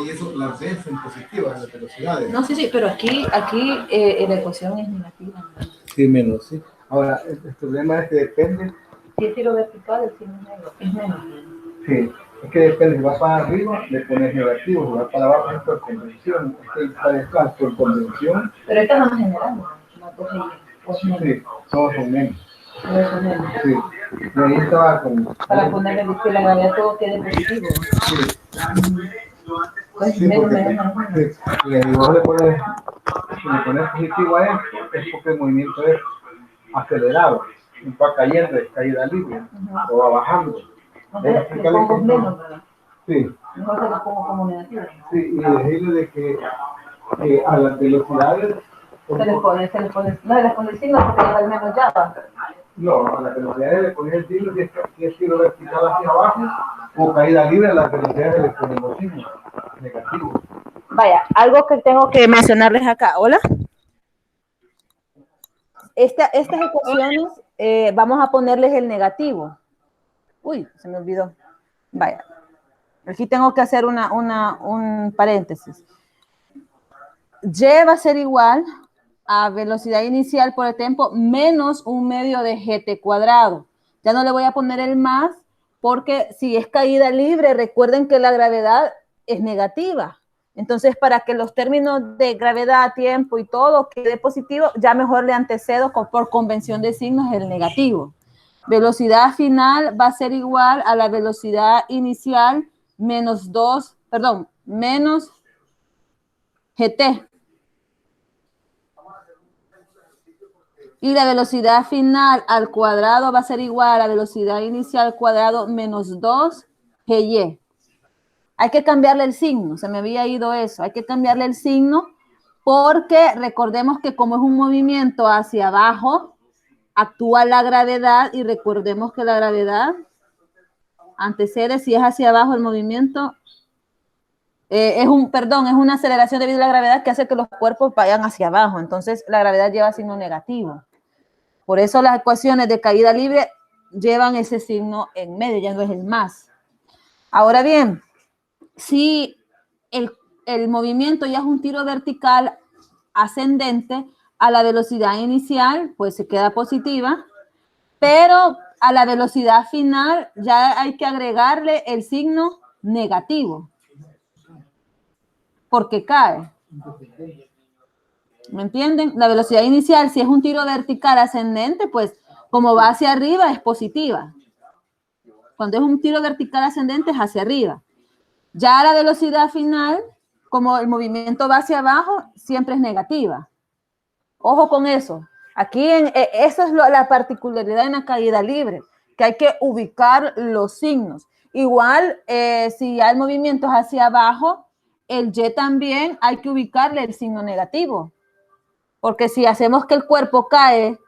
son positivas, las velocidades. No, sí, pero aquí la ecuación es negativa, ¿verdad? Sí, menos, sí. Ahora, el problema es que depende. Si es tiro vertical, el tiro es menos. Sí, es que depende. Si va para arriba, le pones negativo. Si va para abajo, es por convención. Es que está después por convención. Pero esta no es general, ¿no? Sí, todos son menos. Todos son menos. Sí, y ahí estaba como. Para ponerle que la gravedad todo quede positivo. Sí. Pues Sí, menos, porque, menos. sí, y vos le pones, si le pones positivo a esto, es porque el movimiento es acelerado, va cayendo, es caída libre, o va bajando. Entonces, le pongo menos, ¿verdad? Sí, Mejor se lo pongo como negativo. sí, y decirle de que a las velocidades... Se les pone el signo porque lleva el menos ya. No, a las velocidades le pones el signo si es tiro vertical hacia abajo, o caída libre, a las velocidades le ponemos signo negativo. Vaya, algo que tengo que mencionarles acá. Hola. Estas ecuaciones vamos a ponerles el negativo. Uy, se me olvidó. Vaya. Aquí tengo que hacer un paréntesis. Y va a ser igual a velocidad inicial por el tiempo menos 1/2 de GT cuadrado. Ya no le voy a poner el más porque si es caída libre, recuerden que la gravedad es negativa. Entonces, para que los términos de gravedad, tiempo y todo quede positivo, ya mejor le antecedo por convención de signos el negativo. Velocidad final va a ser igual a la velocidad inicial menos GT. Y la velocidad final al cuadrado va a ser igual a la velocidad inicial al cuadrado menos 2GY. Hay que cambiarle el signo, se me había ido eso. Hay que cambiarle el signo porque recordemos que como es un movimiento hacia abajo, actúa la gravedad y recordemos que la gravedad antecede, si es hacia abajo el movimiento, es una aceleración debido a la gravedad que hace que los cuerpos vayan hacia abajo. Entonces la gravedad lleva signo negativo. Por eso las ecuaciones de caída libre llevan ese signo en medio, ya no es el más. Ahora bien, si el movimiento ya es un tiro vertical ascendente a la velocidad inicial, pues se queda positiva, pero a la velocidad final ya hay que agregarle el signo negativo, porque cae. ¿Me entienden? La velocidad inicial, si es un tiro vertical ascendente, pues Como va hacia arriba es positiva. Cuando es un tiro vertical ascendente es hacia arriba. Ya la velocidad final, como el movimiento va hacia abajo, siempre es negativa. Ojo con eso. Aquí, eso es la particularidad en la caída libre, que hay que ubicar los signos. Igual, si ya el movimiento es hacia abajo, el Y también hay que ubicarle el signo negativo. Porque si hacemos que el cuerpo cae,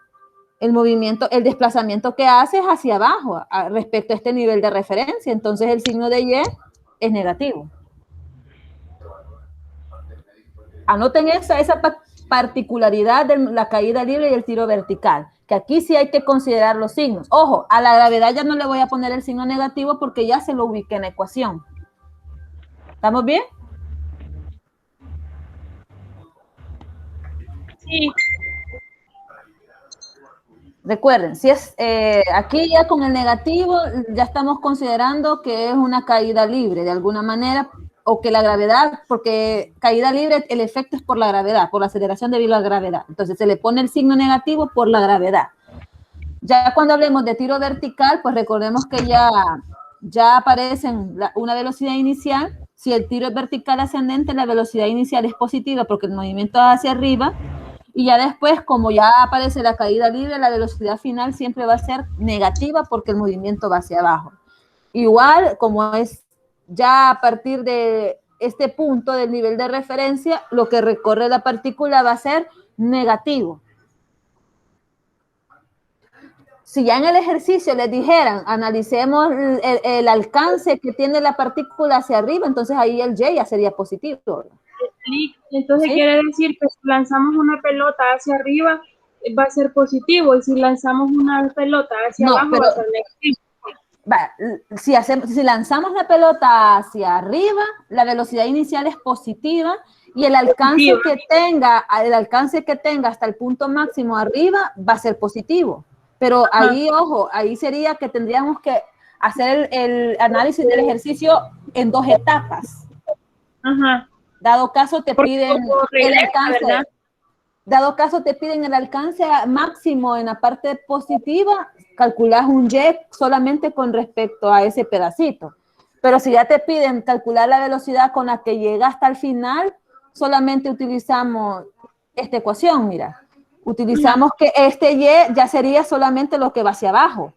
el movimiento, el desplazamiento que hace es hacia abajo respecto a este nivel de referencia. Entonces, el signo de Y es negativo. Anoten esa particularidad de la caída libre y el tiro vertical, que aquí sí hay que considerar los signos. Ojo, a la gravedad ya no le voy a poner el signo negativo porque ya se lo ubiqué en la ecuación. ¿Estamos bien? Sí. Recuerden, si es aquí ya con el negativo, ya estamos considerando que es una caída libre de alguna manera, o que la gravedad, porque caída libre, el efecto es por la gravedad, por la aceleración debido a la gravedad. Entonces se le pone el signo negativo por la gravedad. Ya cuando hablemos de tiro vertical, pues recordemos que ya aparece una velocidad inicial. Si el tiro es vertical ascendente, la velocidad inicial es positiva porque el movimiento va hacia arriba. Y ya después, como ya aparece la caída libre, la velocidad final siempre va a ser negativa porque el movimiento va hacia abajo. Igual, como es ya a partir de este punto del nivel de referencia, lo que recorre la partícula va a ser negativo. Si ya en el ejercicio les dijeran, analicemos el alcance que tiene la partícula hacia arriba, entonces ahí el Y ya sería positivo. Entonces ¿sí? Quiere decir que si lanzamos una pelota hacia arriba, va a ser positivo, y si lanzamos una pelota hacia abajo, va a ser negativo. Si lanzamos la pelota hacia arriba, la velocidad inicial es positiva y el alcance que tenga hasta el punto máximo arriba va a ser positivo. Pero ahí, ojo, ahí sería que tendríamos que hacer el análisis del ejercicio en 2 etapas. Ajá. Dado caso te piden el alcance, dado caso te piden el alcance máximo en la parte positiva, calculas un Y solamente con respecto a ese pedacito. Pero si ya te piden calcular la velocidad con la que llega hasta el final, solamente utilizamos esta ecuación, mira. Utilizamos que este Y ya sería solamente lo que va hacia abajo.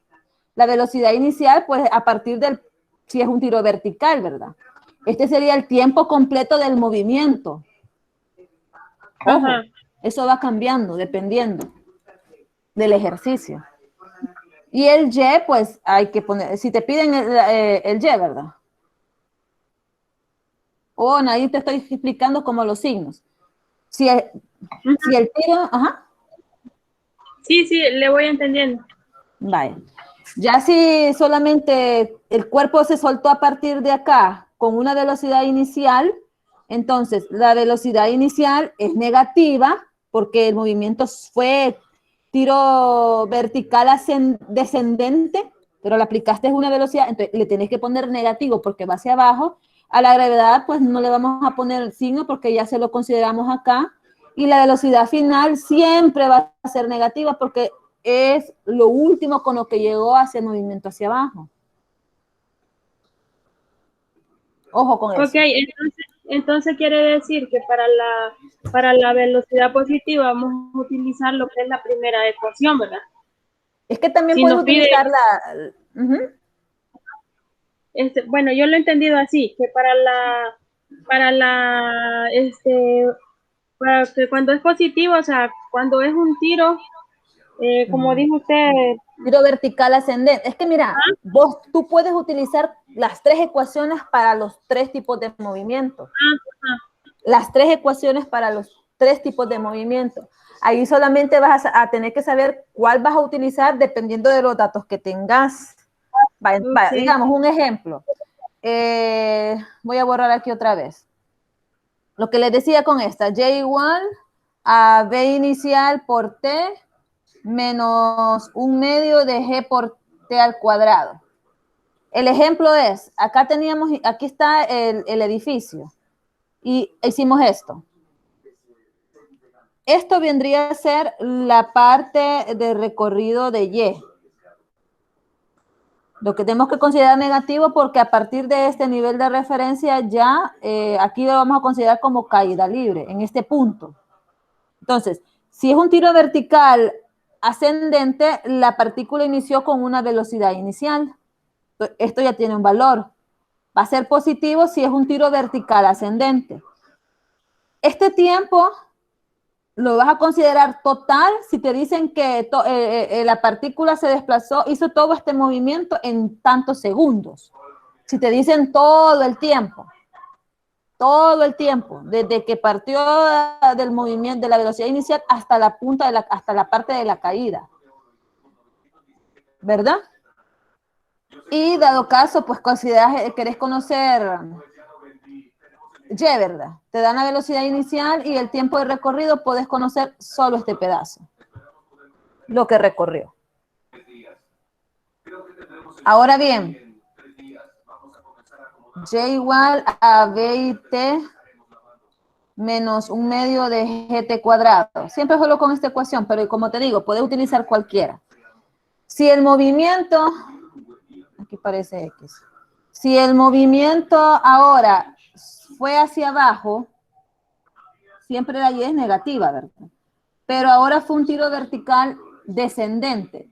La velocidad inicial, pues a partir del, si es un tiro vertical, ¿verdad? Este sería el tiempo completo del movimiento. Ojo, eso va cambiando dependiendo del ejercicio. Y el Y, pues hay que poner, si te piden el Y, ¿verdad? O ahí te estoy explicando como los signos. Si el tiro, Sí, le voy entendiendo. Vale. Ya si solamente el cuerpo se soltó a partir de acá con una velocidad inicial, entonces la velocidad inicial es negativa porque el movimiento fue tiro vertical descendente, pero le aplicaste una velocidad, entonces le tenés que poner negativo porque va hacia abajo. A la gravedad pues no le vamos a poner el signo porque ya se lo consideramos acá. Y la velocidad final siempre va a ser negativa porque es lo último con lo que llegó hacia el movimiento hacia abajo. Ojo con eso. Ok, entonces quiere decir que para la velocidad positiva vamos a utilizar lo que es la primera ecuación, ¿verdad? Es que también puedes utilizar bueno, yo lo he entendido así, que para que cuando es positivo, o sea, cuando es un tiro, como dijo usted, tiro vertical ascendente. Es que mira, tú puedes utilizar las 3 ecuaciones para los 3 tipos de movimiento. Las 3 ecuaciones para los 3 tipos de movimiento. Ahí solamente vas a tener que saber cuál vas a utilizar dependiendo de los datos que tengas. Digamos, un ejemplo. Voy a borrar aquí otra vez. Lo que les decía con esta, Y igual a B inicial por T menos 1/2 de G por T al cuadrado. El ejemplo es, aquí está el edificio y hicimos esto. Esto vendría a ser la parte de recorrido de Y. Lo que tenemos que considerar negativo porque a partir de este nivel de referencia ya aquí lo vamos a considerar como caída libre en este punto. Entonces, si es un tiro vertical ascendente, la partícula inició con una velocidad inicial. Esto ya tiene un valor. Va a ser positivo si es un tiro vertical ascendente. Este tiempo lo vas a considerar total si te dicen que la partícula se desplazó, hizo todo este movimiento en tantos segundos. Si te dicen todo el tiempo, desde que partió del movimiento, de la velocidad inicial hasta la punta, hasta la parte de la caída. ¿Verdad? Y dado caso, pues querés conocer Y, ¿verdad? Te dan la velocidad inicial y el tiempo de recorrido, puedes conocer solo este pedazo, lo que recorrió. Ahora bien, Y igual a B y T menos un medio de GT cuadrado. Siempre solo con esta ecuación, pero como te digo, puedes utilizar cualquiera. Si el movimiento, aquí parece X, si el movimiento ahora fue hacia abajo, siempre la Y es negativa, ¿verdad? Pero ahora fue un tiro vertical descendente.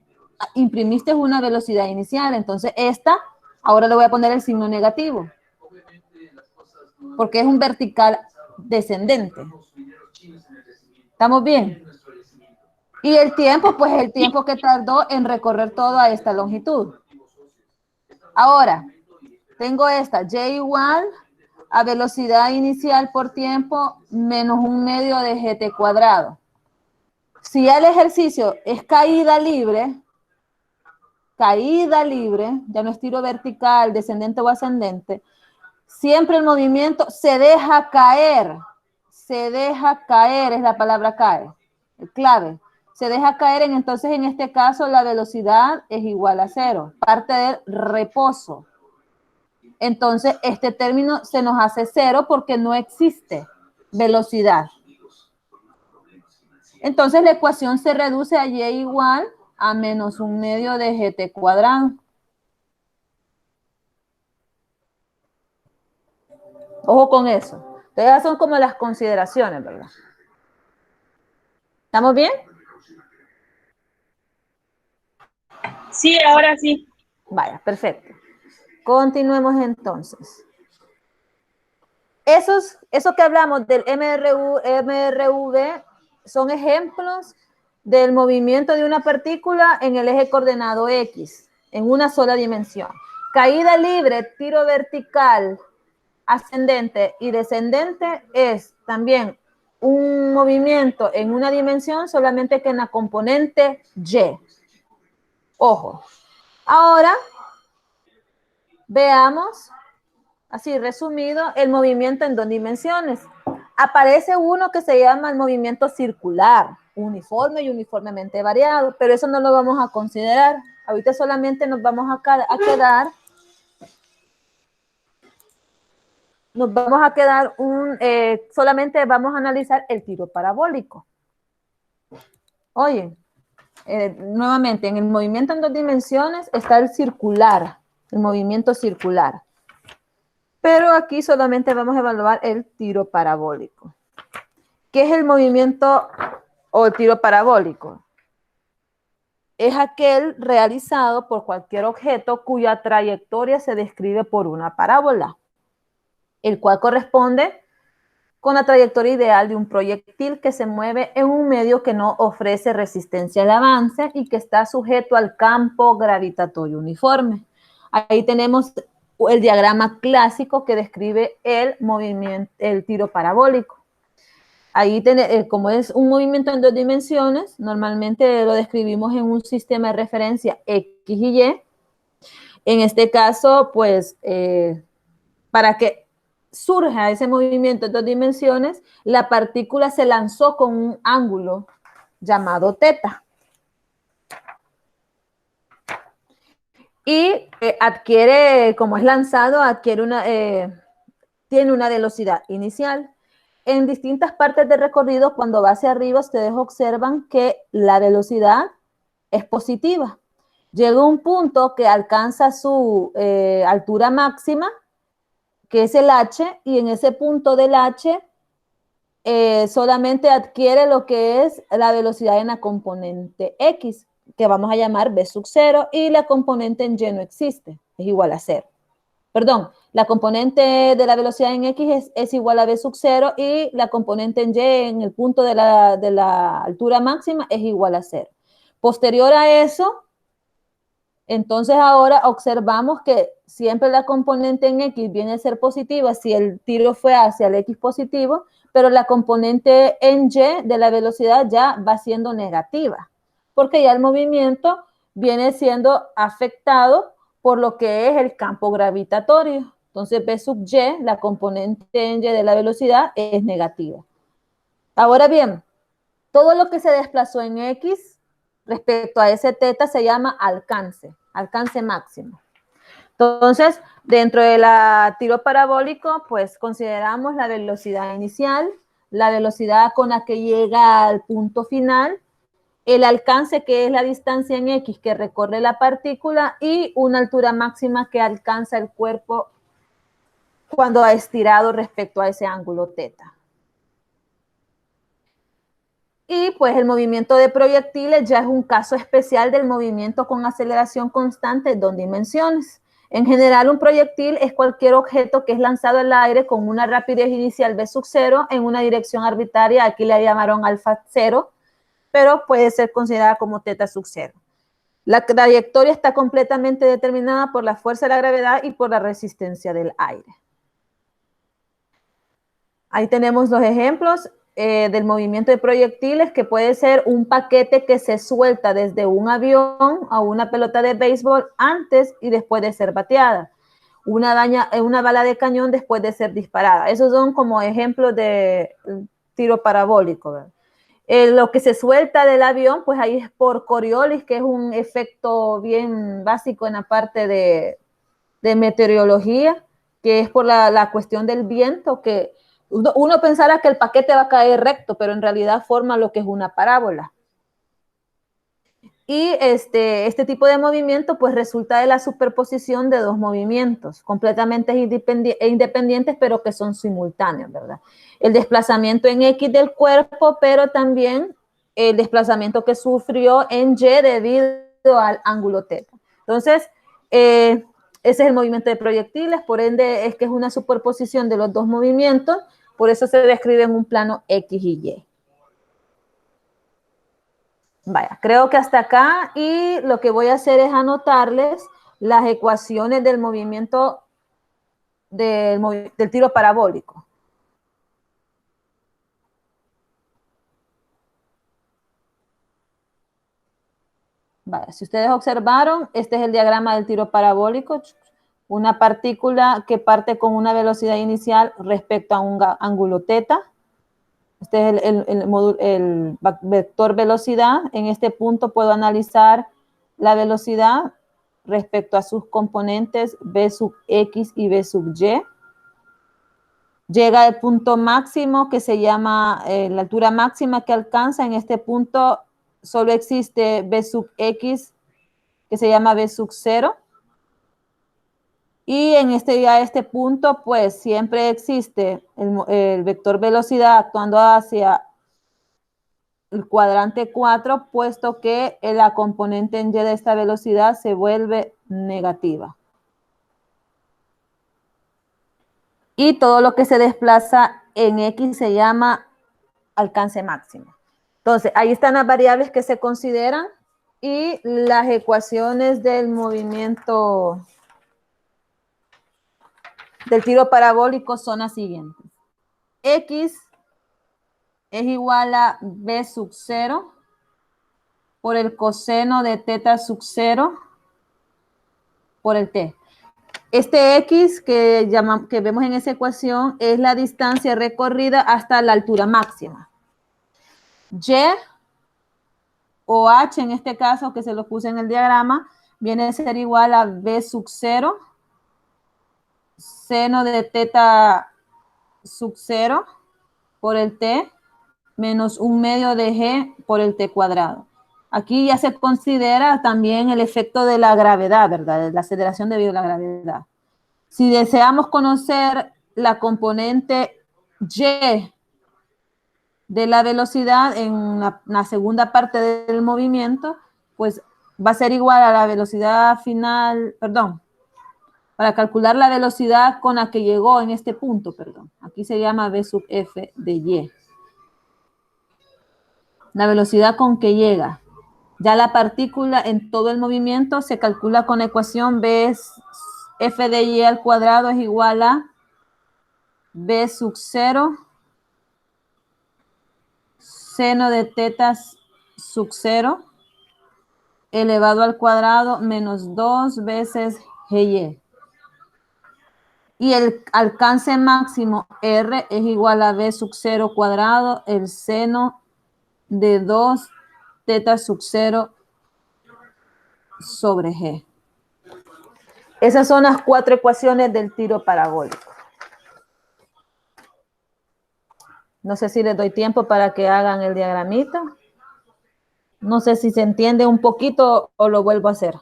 Imprimiste una velocidad inicial, entonces esta, ahora le voy a poner el signo negativo, porque es un vertical descendente. ¿Estamos bien? Y el tiempo, pues el tiempo que tardó en recorrer toda esta longitud. Ahora, tengo esta, Y igual a velocidad inicial por tiempo menos un medio de GT cuadrado. Si el ejercicio es caída libre, ya no es tiro vertical, descendente o ascendente, siempre el movimiento se deja caer, es la palabra caer, el clave. Se deja caer, entonces en este caso la velocidad es igual a 0, parte del reposo. Entonces este término se nos hace 0 porque no existe velocidad. Entonces la ecuación se reduce a Y igual a menos un medio de GT cuadrado. Ojo con eso. Entonces esas son como las consideraciones, ¿verdad? ¿Estamos bien? Sí, ahora sí. Vaya, perfecto. Continuemos entonces. Eso que hablamos del MRV son ejemplos del movimiento de una partícula en el eje coordenado X, en una sola dimensión. Caída libre, tiro vertical, ascendente y descendente es también un movimiento en una dimensión, solamente que en la componente Y. Ojo. Ahora, veamos, así resumido, el movimiento en 2 dimensiones. Aparece uno que se llama el movimiento circular, uniforme y uniformemente variado, pero eso no lo vamos a considerar. Ahorita solamente nos vamos a quedar solamente vamos a analizar el tiro parabólico. Oye, nuevamente, en el movimiento en 2 dimensiones está el circular, el movimiento circular. Pero aquí solamente vamos a evaluar el tiro parabólico. ¿Qué es el movimiento o el tiro parabólico? Es aquel realizado por cualquier objeto cuya trayectoria se describe por una parábola, el cual corresponde con la trayectoria ideal de un proyectil que se mueve en un medio que no ofrece resistencia al avance y que está sujeto al campo gravitatorio uniforme. Ahí tenemos el diagrama clásico que describe el movimiento, el tiro parabólico. Ahí, como es un movimiento en 2 dimensiones, normalmente lo describimos en un sistema de referencia X y Y. En este caso, pues, para que surja ese movimiento en 2 dimensiones, la partícula se lanzó con un ángulo llamado teta. Y adquiere, como es lanzado, tiene una velocidad inicial. en distintas partes del recorrido, cuando va hacia arriba, ustedes observan que la velocidad es positiva. Llega un punto que alcanza su altura máxima, que es el h, y en ese punto del h solamente adquiere lo que es la velocidad en la componente x, que vamos a llamar v sub 0, y la componente en y no existe, es igual a 0. Perdón, la componente de la velocidad en x es igual a v sub 0 y la componente en y en el punto de la altura máxima es igual a 0. Posterior a eso, entonces ahora observamos que siempre la componente en x viene a ser positiva si el tiro fue hacia el x positivo, pero la componente en y de la velocidad ya va siendo negativa, porque ya el movimiento viene siendo afectado por lo que es el campo gravitatorio. Entonces v sub y, la componente en y de la velocidad, es negativa. Ahora bien, todo lo que se desplazó en x respecto a ese teta se llama alcance máximo. Entonces, dentro del tiro parabólico, pues consideramos la velocidad inicial, la velocidad con la que llega al punto final, el alcance, que es la distancia en x que recorre la partícula, y una altura máxima que alcanza el cuerpo cuando ha estirado respecto a ese ángulo teta. Y pues el movimiento de proyectiles ya es un caso especial del movimiento con aceleración constante en 2 dimensiones. En general, un proyectil es cualquier objeto que es lanzado al aire con una rapidez inicial v sub 0 en una dirección arbitraria, aquí le llamaron alfa 0, pero puede ser considerada como teta sub 0. La trayectoria está completamente determinada por la fuerza de la gravedad y por la resistencia del aire. Ahí tenemos los ejemplos del movimiento de proyectiles, que puede ser un paquete que se suelta desde un avión a una pelota de béisbol antes y después de ser bateada. Una bala de cañón después de ser disparada. Esos son como ejemplos de tiro parabólico, ¿verdad? Lo que se suelta del avión, pues ahí es por Coriolis, que es un efecto bien básico en la parte de meteorología, que es por la cuestión del viento, que uno pensará que el paquete va a caer recto, pero en realidad forma lo que es una parábola. Y este tipo de movimiento pues resulta de la superposición de 2 movimientos completamente independientes, pero que son simultáneos, ¿verdad? El desplazamiento en X del cuerpo, pero también el desplazamiento que sufrió en Y debido al ángulo teta. Entonces, ese es el movimiento de proyectiles, por ende es que es una superposición de los 2 movimientos, por eso se describe en un plano X y Y. Vaya, creo que hasta acá, y lo que voy a hacer es anotarles las ecuaciones del movimiento del tiro parabólico. Vaya, si ustedes observaron, este es el diagrama del tiro parabólico, una partícula que parte con una velocidad inicial respecto a un ángulo teta. Este es el vector velocidad. En este punto puedo analizar la velocidad respecto a sus componentes v sub x y v sub y. Llega al punto máximo que se llama la altura máxima que alcanza. En este punto solo existe v sub x, que se llama v sub 0. Y en este punto, pues siempre existe el vector velocidad actuando hacia el cuadrante 4, puesto que la componente en y de esta velocidad se vuelve negativa. Y todo lo que se desplaza en X se llama alcance máximo. Entonces, ahí están las variables que se consideran y las ecuaciones del movimiento del tiro parabólico son las siguientes. X es igual a v sub 0 por el coseno de teta sub 0 por el t. Este x que vemos en esa ecuación es la distancia recorrida hasta la altura máxima. Y o h en este caso, que se lo puse en el diagrama, viene a ser igual a v sub 0 seno de teta sub 0 por el t menos 1/2 de g por el t cuadrado. Aquí ya se considera también el efecto de la gravedad, ¿verdad? De la aceleración debido a la gravedad. Si deseamos conocer la componente y de la velocidad en la segunda parte del movimiento, pues va a ser igual a la velocidad final, perdón, para calcular la velocidad con la que llegó en este punto, perdón. Aquí se llama v sub f de y. La velocidad con que llega. Ya la partícula en todo el movimiento se calcula con la ecuación v f de y al cuadrado es igual a v sub 0 seno de teta sub 0 elevado al cuadrado menos 2 veces gy. Y el alcance máximo R es igual a v sub 0 cuadrado, el seno de 2 teta sub 0 sobre G. Esas son las 4 ecuaciones del tiro parabólico. No sé si les doy tiempo para que hagan el diagramita. No sé si se entiende un poquito o lo vuelvo a hacer.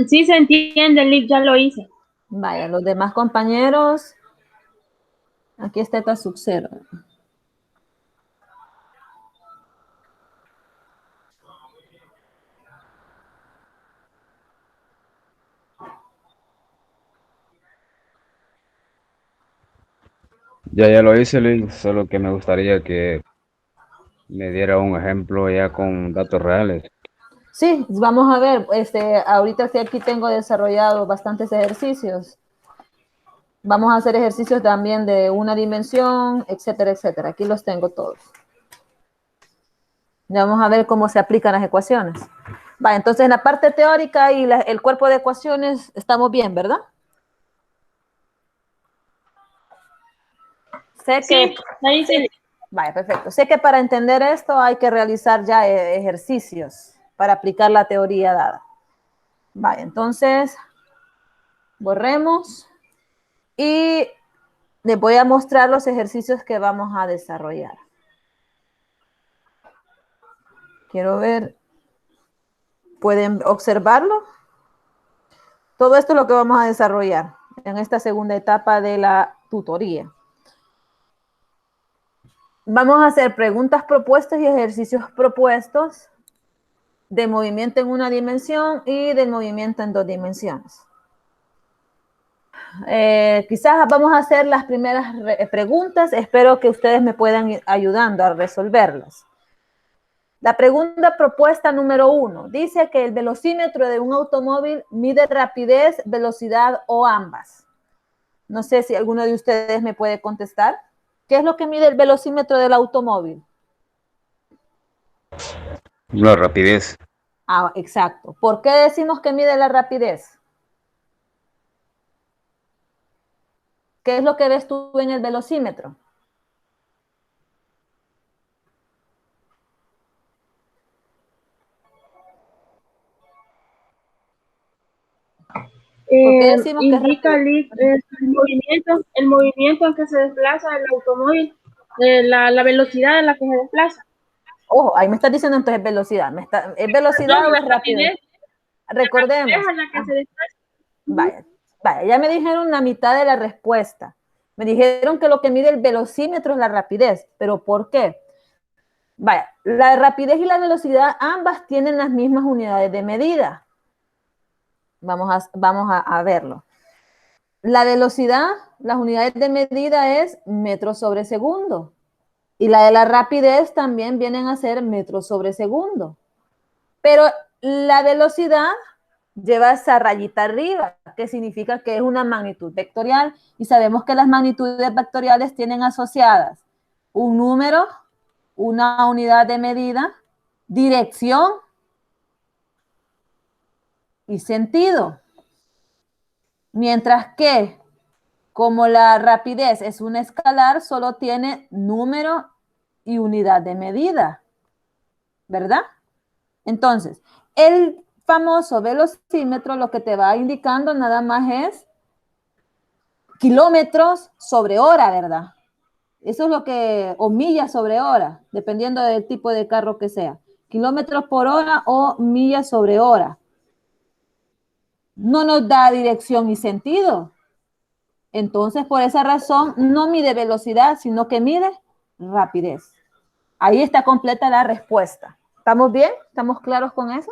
Sí se entiende, Liz, ya lo hice. Vaya, los demás compañeros. Aquí es teta sub 0. Ya lo hice, Luis, solo que me gustaría que me diera un ejemplo ya con datos reales. Sí, vamos a ver. Ahorita sí aquí tengo desarrollado bastantes ejercicios. Vamos a hacer ejercicios también de una dimensión, etcétera, etcétera. Aquí los tengo todos. Ya vamos a ver cómo se aplican las ecuaciones. Va, entonces en la parte teórica y el cuerpo de ecuaciones estamos bien, ¿verdad? Sé que... Sí, ahí sí. Vaya, perfecto. Sé que para entender esto hay que realizar ya ejercicios para aplicar la teoría dada. Vaya, entonces borremos y les voy a mostrar los ejercicios que vamos a desarrollar. Quiero ver, ¿pueden observarlo? Todo esto es lo que vamos a desarrollar en esta segunda etapa de la tutoría. Vamos a hacer preguntas propuestas y ejercicios propuestos de movimiento en una dimensión y de movimiento en 2 dimensiones. Quizás vamos a hacer las primeras preguntas. Espero que ustedes me puedan ir ayudando a resolverlas. La pregunta propuesta número 1 dice que el velocímetro de un automóvil mide rapidez, velocidad o ambas. No sé si alguno de ustedes me puede contestar. ¿Qué es lo que mide el velocímetro del automóvil? La rapidez. Ah, exacto. ¿Por qué decimos que mide la rapidez? ¿Qué es lo que ves tú en el velocímetro? ¿Por qué decimos que es Indica rápido? el movimiento en que se desplaza el automóvil, la velocidad en la que se desplaza. Ojo, ahí me estás diciendo entonces velocidad. ¿Es velocidad No, o la es rapidez? rapidez. Recordemos. La rapidez en la que se desplaza. Vaya, vaya, ya me dijeron la mitad de la respuesta. Me dijeron que lo que mide el velocímetro es la rapidez. ¿Pero por qué? Vaya, la rapidez y la velocidad ambas tienen las mismas unidades de medida. Vamos a verlo. La velocidad, las unidades de medida es metros sobre segundo. Y la de la rapidez también vienen a ser metros sobre segundo. Pero la velocidad lleva esa rayita arriba, que significa que es una magnitud vectorial. Y sabemos que las magnitudes vectoriales tienen asociadas un número, una unidad de medida, dirección y sentido. Mientras que, como la rapidez es un escalar, solo tiene número y unidad de medida, ¿verdad? Entonces, el famoso velocímetro lo que te va indicando nada más es kilómetros sobre hora, ¿verdad? Eso es lo que, o millas sobre hora, dependiendo del tipo de carro que sea. Kilómetros por hora o millas sobre hora. No nos da dirección y sentido. Entonces, por esa razón, no mide velocidad, sino que mide rapidez. Ahí está completa la respuesta. ¿Estamos bien? ¿Estamos claros con eso?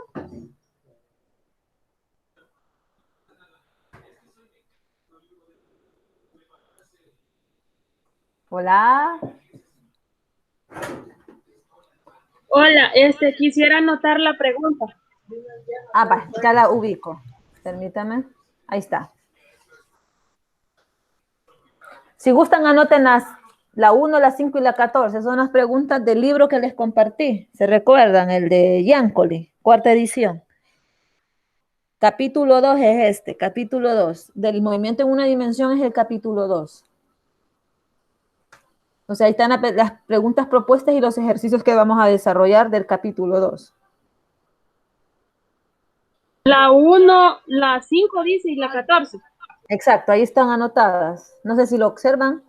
Hola. Hola, quisiera anotar la pregunta. Ah, va, ya la ubico. Permítame. Ahí está. Si gustan, anoten la 1, la 5 y la 14. Son las preguntas del libro que les compartí. ¿Se recuerdan? El de Yancoli, cuarta edición. Capítulo 2 es este, capítulo 2. Del movimiento en una dimensión es el capítulo 2. O sea, ahí están las preguntas propuestas y los ejercicios que vamos a desarrollar del capítulo 2. La 1, la 5 dice y la 14. Exacto, ahí están anotadas. No sé si lo observan.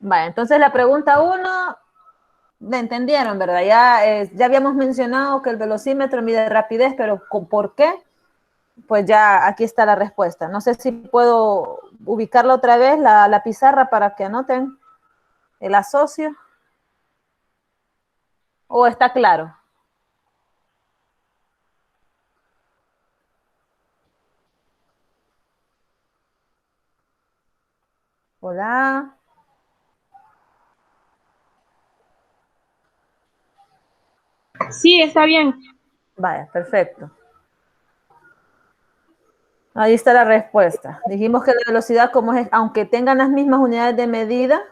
Vale, entonces la pregunta 1, la entendieron, ¿verdad? Ya habíamos mencionado que el velocímetro mide rapidez, pero ¿por qué? Pues ya aquí está la respuesta. No sé si puedo ubicarla otra vez, la pizarra, para que anoten el asocio. ¿O está claro? Hola. Sí, está bien. Vaya, perfecto. Ahí está la respuesta. Dijimos que la velocidad, como es, aunque tengan las mismas unidades de medida,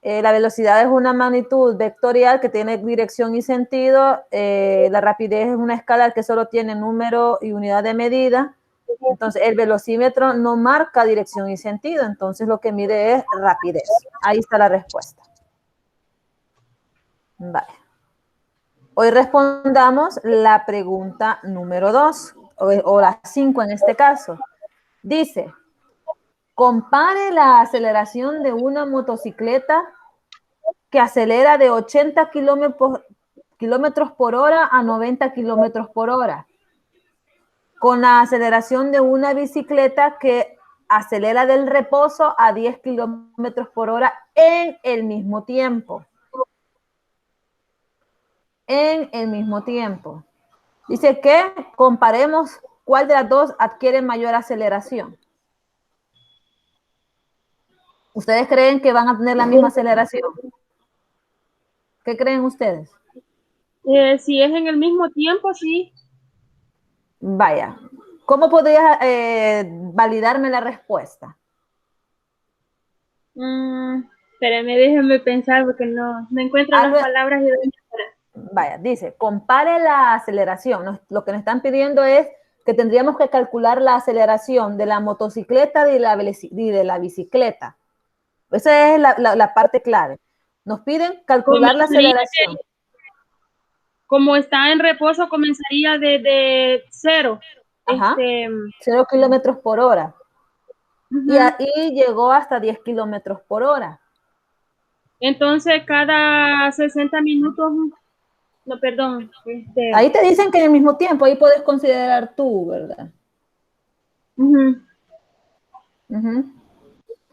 la velocidad es una magnitud vectorial que tiene dirección y sentido. La rapidez es una escala que solo tiene número y unidad de medida. Entonces, el velocímetro no marca dirección y sentido. Entonces, lo que mide es rapidez. Ahí está la respuesta. Vale. Hoy respondamos la pregunta número 2, o la 5 en este caso. Dice, compare la aceleración de una motocicleta que acelera de 80 kilómetros por hora a 90 kilómetros por hora, con la aceleración de una bicicleta que acelera del reposo a 10 kilómetros por hora en el mismo tiempo. En el mismo tiempo. Dice que comparemos cuál de las dos adquiere mayor aceleración. ¿Ustedes creen que van a tener la misma aceleración? ¿Qué creen ustedes? Si es en el mismo tiempo, sí. Vaya, ¿cómo podrías validarme la respuesta? Espérame, déjenme pensar porque no encuentro las palabras. Vaya, dice, compare la aceleración. Lo que nos están pidiendo es que tendríamos que calcular la aceleración de la motocicleta y de la bicicleta. Esa es la parte clave. Nos piden calcular la aceleración. Como está en reposo, comenzaría de 0. Ajá, 0 kilómetros por hora. Y ahí llegó hasta 10 kilómetros por hora. Entonces, cada 60 minutos, no, perdón. Ahí te dicen que en el mismo tiempo, ahí puedes considerar tú, ¿verdad?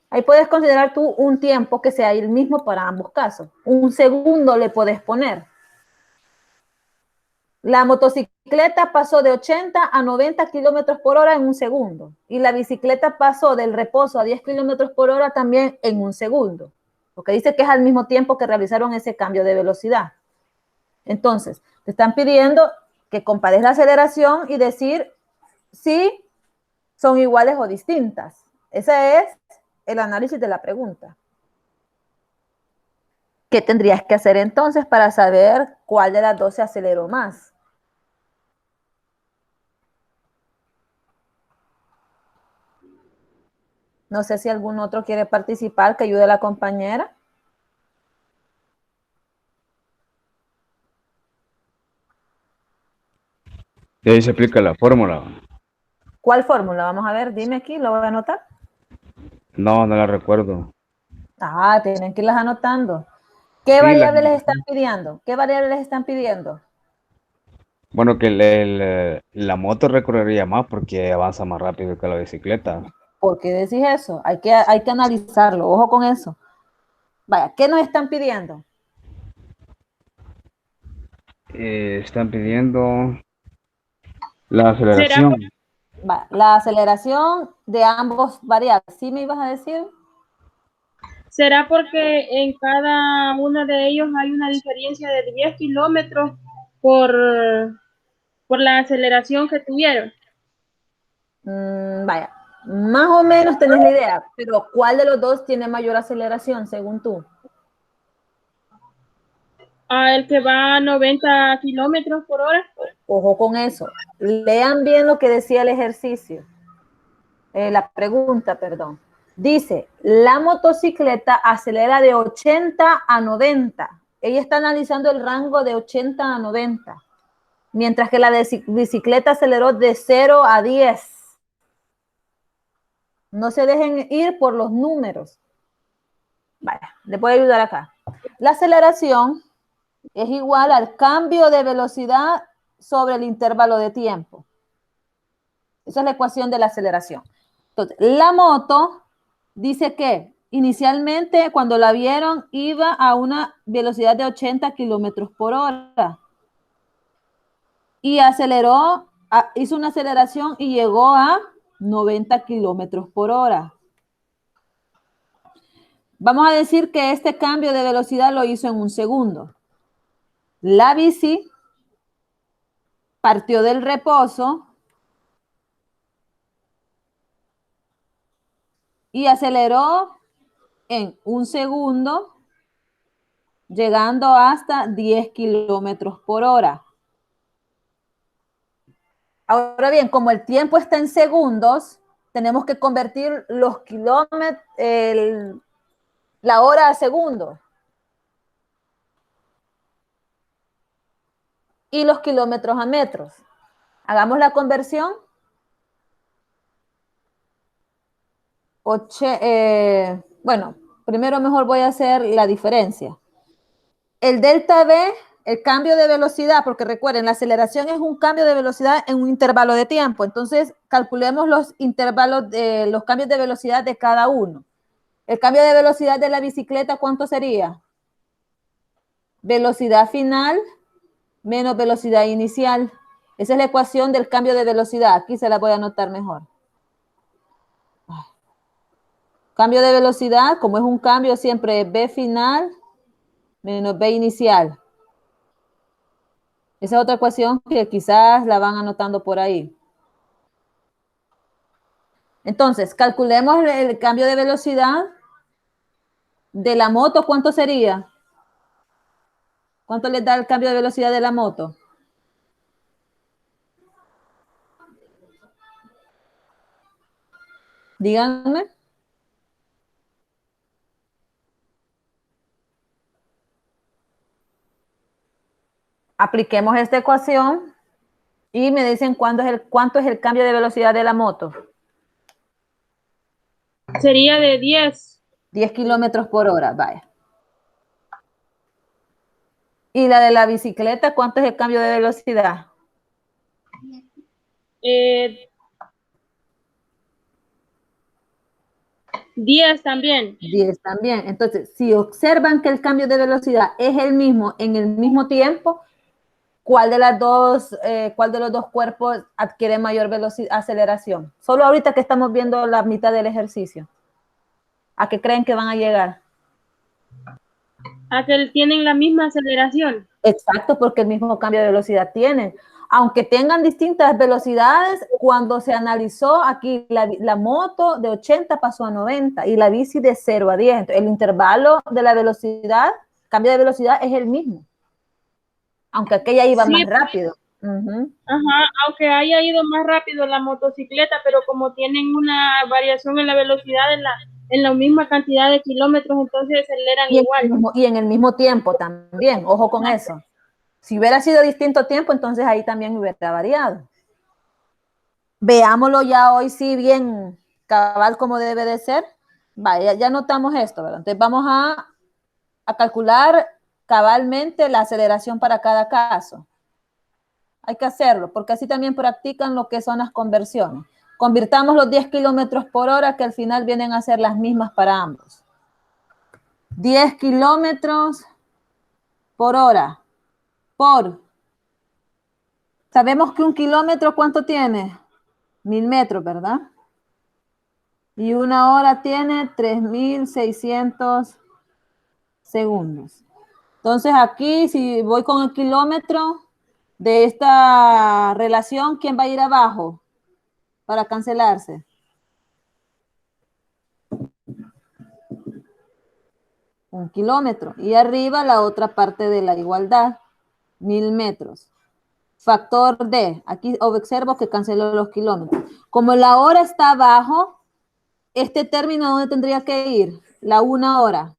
Ahí puedes considerar tú un tiempo que sea el mismo para ambos casos. Un segundo le puedes poner. La motocicleta pasó de 80 a 90 kilómetros por hora en un segundo. Y la bicicleta pasó del reposo a 10 kilómetros por hora también en un segundo. porque dice que es al mismo tiempo que realizaron ese cambio de velocidad. Entonces, te están pidiendo que compares la aceleración y decir si son iguales o distintas. Ese es el análisis de la pregunta. ¿Qué tendrías que hacer entonces para saber cuál de las dos se aceleró más? No sé si algún otro quiere participar, que ayude a la compañera. Y ahí se aplica la fórmula. ¿Cuál fórmula? Vamos a ver, dime aquí, lo voy a anotar. No, no la recuerdo. Ah, tienen que irlas anotando. ¿Qué Sí, variables les están pidiendo? ¿Qué variables les están pidiendo? bueno, que la moto recorrería más porque avanza más rápido que la bicicleta. ¿Por qué decís eso? Hay que analizarlo, ojo con eso. Vaya, ¿qué nos están pidiendo? Están pidiendo la ¿Será, aceleración. Vaya, la aceleración de ambos variables. ¿Sí me ibas a decir? será porque en cada uno de ellos hay una diferencia de 10 kilómetros por, por la aceleración que tuvieron? Vaya, más o menos tenés la idea, pero ¿cuál de los dos tiene mayor aceleración según tú? A el que va a 90 kilómetros por hora. Ojo con eso. Lean bien lo que decía el ejercicio. La pregunta, perdón. Dice, la motocicleta acelera de 80 a 90. Ella está analizando el rango de 80 a 90, mientras que la bicicleta aceleró de 0 a 10. No se dejen ir por los números. Vaya, le voy a ayudar acá. La aceleración es igual al cambio de velocidad sobre el intervalo de tiempo. Esa es la ecuación de la aceleración. Entonces, la moto dice que inicialmente cuando la vieron iba a una velocidad de 80 kilómetros por hora y aceleró, hizo una aceleración y llegó a 90 kilómetros por hora. Vamos a decir que este cambio de velocidad lo hizo en un segundo. La bici partió del reposo y aceleró en un segundo, llegando hasta 10 kilómetros por hora. Ahora bien, como el tiempo está en segundos, tenemos que convertir los kilómetros, la hora a segundo. Y los kilómetros a metros. Hagamos la conversión. Bueno, primero mejor voy a hacer la diferencia. El delta V, el cambio de velocidad, porque recuerden, la aceleración es un cambio de velocidad en un intervalo de tiempo. Entonces, calculemos los intervalos de los cambios de velocidad de cada uno. El cambio de velocidad de la bicicleta, ¿cuánto sería? Velocidad final menos velocidad inicial. Esa es la ecuación del cambio de velocidad. Aquí se la voy a anotar mejor. Cambio de velocidad, como es un cambio, siempre es B final menos B inicial. Esa es otra ecuación que quizás la van anotando por ahí. Entonces, calculemos el cambio de velocidad de la moto. ¿Cuánto sería? ¿Cuánto les da el cambio de velocidad de la moto? Díganme. Apliquemos esta ecuación y me dicen cuánto es el cambio de velocidad de la moto. Sería de 10. 10 kilómetros por hora, vaya. ¿Y la de la bicicleta, cuánto es el cambio de velocidad? 10 también. 10 también. Entonces, si observan que el cambio de velocidad es el mismo en el mismo tiempo, ¿cuál de los dos cuerpos adquiere mayor velocidad, aceleración? Solo ahorita que estamos viendo la mitad del ejercicio. ¿A qué creen que van a llegar? A que tienen la misma aceleración. Exacto, porque el mismo cambio de velocidad tienen. Aunque tengan distintas velocidades, cuando se analizó aquí la moto de 80 pasó a 90 y la bici de 0 a 10. Entonces, el intervalo de la velocidad, cambio de velocidad es el mismo. Aunque aquella iba Sí, más rápido. Ajá, aunque haya ido más rápido la motocicleta, pero como tienen una variación en la velocidad en la misma cantidad de kilómetros, entonces aceleran igual. Y en el mismo tiempo también, ojo con eso. Si hubiera sido distinto tiempo, entonces ahí también hubiera variado. Veámoslo ya hoy sí bien cabal como debe de ser. Vaya, ya notamos esto, ¿verdad? Entonces vamos a calcular cabalmente la aceleración para cada caso. Hay que hacerlo, porque así también practican lo que son las conversiones. Convirtamos los 10 kilómetros por hora, que al final vienen a ser las mismas para ambos. 10 kilómetros por hora. Sabemos que un kilómetro, ¿cuánto tiene? 1000 metros, ¿verdad? Y una hora tiene 3600 segundos. Entonces aquí, si voy con el kilómetro de esta relación, ¿quién va a ir abajo para cancelarse? Un kilómetro. Y arriba la otra parte de la igualdad, 1000 metros. Factor D. Aquí observo que canceló los kilómetros. Como la hora está abajo, este término, ¿dónde tendría que ir? La 1 hora.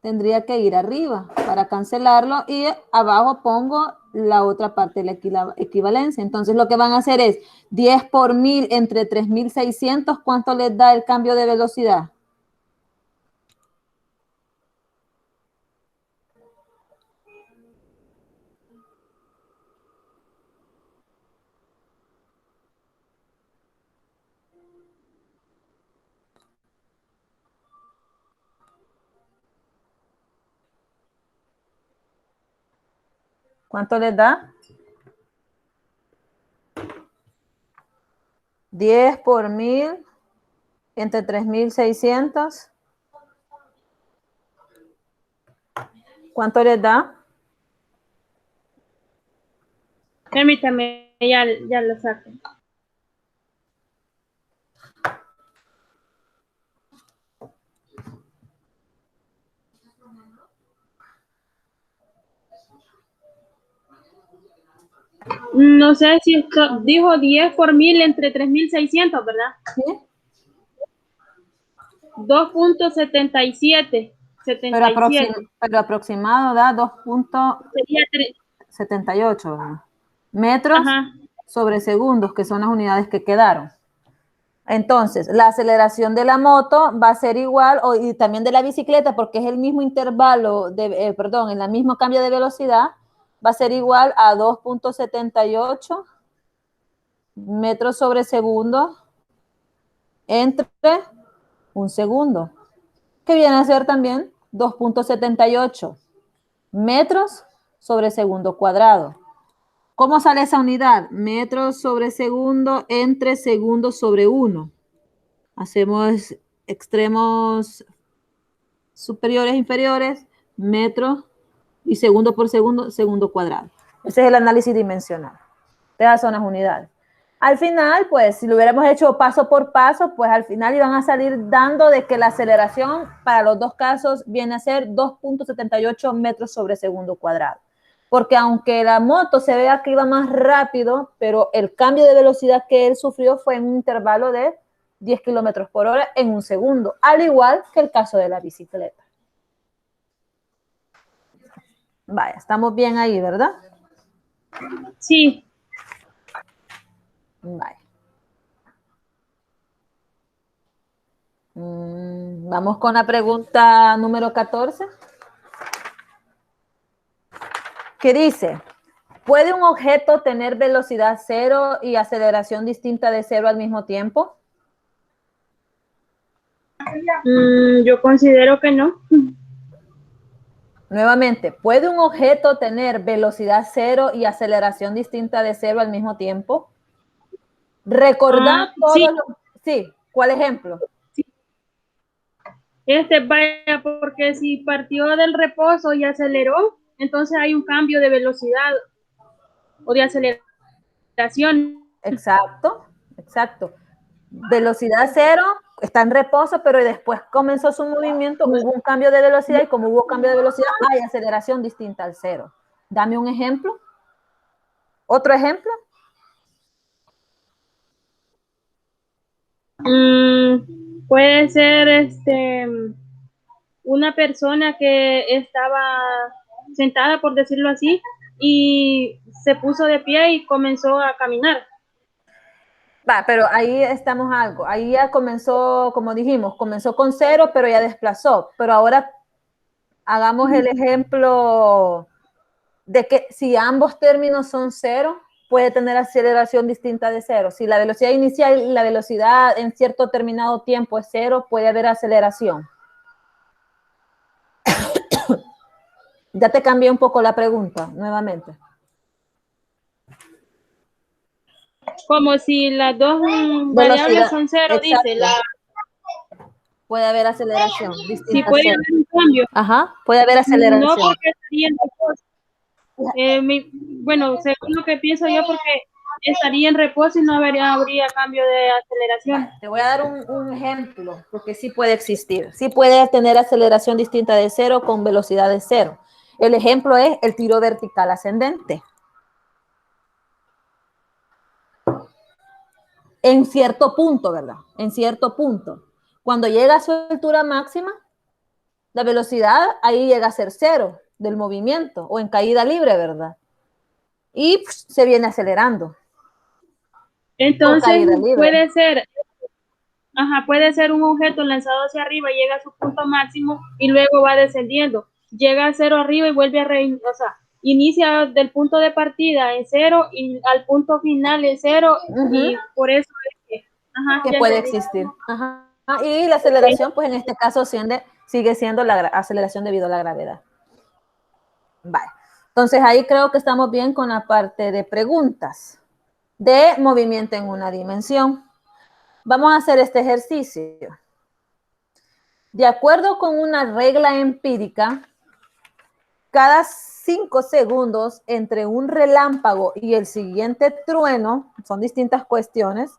Tendría que ir arriba para cancelarlo y abajo pongo la otra parte de la equivalencia. Entonces lo que van a hacer es 10 por 1000 entre 3600, ¿cuánto les da el cambio de velocidad? ¿Cuánto les da? 10 por 1000 entre 3600. ¿Cuánto les da? Permítame, ya lo saco. No sé si esto dijo 10 por 1000 entre 3600, ¿verdad? ¿Sí? 2.77. Pero aproximado da 2.78 metros Ajá. sobre segundos, que son las unidades que quedaron. Entonces, la aceleración de la moto va a ser igual, y también de la bicicleta, porque es el mismo intervalo, en el mismo cambio de velocidad, va a ser igual a 2.78 metros sobre segundo entre un segundo, que viene a ser también 2.78 metros sobre segundo cuadrado. ¿Cómo sale esa unidad? Metros sobre segundo entre segundos sobre 1. Hacemos extremos superiores, inferiores, metros y segundo por segundo, segundo cuadrado. Ese es el análisis dimensional. Esas son las unidades. Al final, pues, si lo hubiéramos hecho paso por paso, pues al final iban a salir dando de que la aceleración para los dos casos viene a ser 2.78 metros sobre segundo cuadrado. Porque aunque la moto se vea que iba más rápido, pero el cambio de velocidad que él sufrió fue en un intervalo de 10 kilómetros por hora en un segundo, al igual que el caso de la bicicleta. Vaya, estamos bien ahí, ¿verdad? Sí. Vaya. Vamos con la pregunta número 14. ¿Qué dice? ¿Puede un objeto tener velocidad cero y aceleración distinta de cero al mismo tiempo? Yo considero que no. Nuevamente, ¿puede un objeto tener velocidad cero y aceleración distinta de cero al mismo tiempo? Recordar todo sí. sí. ¿Cuál ejemplo? Vaya, porque si partió del reposo y aceleró, entonces hay un cambio de velocidad o de aceleración. Exacto, exacto. Velocidad cero, está en reposo, pero después comenzó su movimiento, hubo un cambio de velocidad y como hubo cambio de velocidad, hay aceleración distinta al cero. Dame un ejemplo. ¿Otro ejemplo? Puede ser una persona que estaba sentada, por decirlo así, y se puso de pie y comenzó a caminar. Va, pero ahí estamos algo. Ahí ya comenzó, como dijimos, comenzó con cero, pero ya desplazó. Pero ahora hagamos el ejemplo de que si ambos términos son cero, puede tener aceleración distinta de cero. Si la velocidad inicial y la velocidad en cierto determinado tiempo es cero, puede haber aceleración. Ya te cambié un poco la pregunta, nuevamente. Como si las dos variables son cero, exacto. dice. Puede haber aceleración distinta. Sí, puede haber un cambio. Ajá, puede haber aceleración. No porque estaría en reposo. Bueno, según lo que pienso yo, porque estaría en reposo y no habría cambio de aceleración. Vale, te voy a dar un ejemplo, porque sí puede existir. Sí puede tener aceleración distinta de cero con velocidad de cero. El ejemplo es el tiro vertical ascendente. En cierto punto, ¿verdad? En cierto punto. Cuando llega a su altura máxima, la velocidad ahí llega a ser cero del movimiento o en caída libre, ¿verdad? Y pues, se viene acelerando. Entonces puede ser un objeto lanzado hacia arriba, llega a su punto máximo y luego va descendiendo. Llega a cero arriba y vuelve a inicia del punto de partida en cero y al punto final en cero, y por eso es que puede existir. Ajá. Y la aceleración, pues en este caso sigue siendo la aceleración debido a la gravedad. Vale. Entonces ahí creo que estamos bien con la parte de preguntas de movimiento en una dimensión. Vamos a hacer este ejercicio. De acuerdo con una regla empírica, cada 5 segundos entre un relámpago y el siguiente trueno, son distintas cuestiones,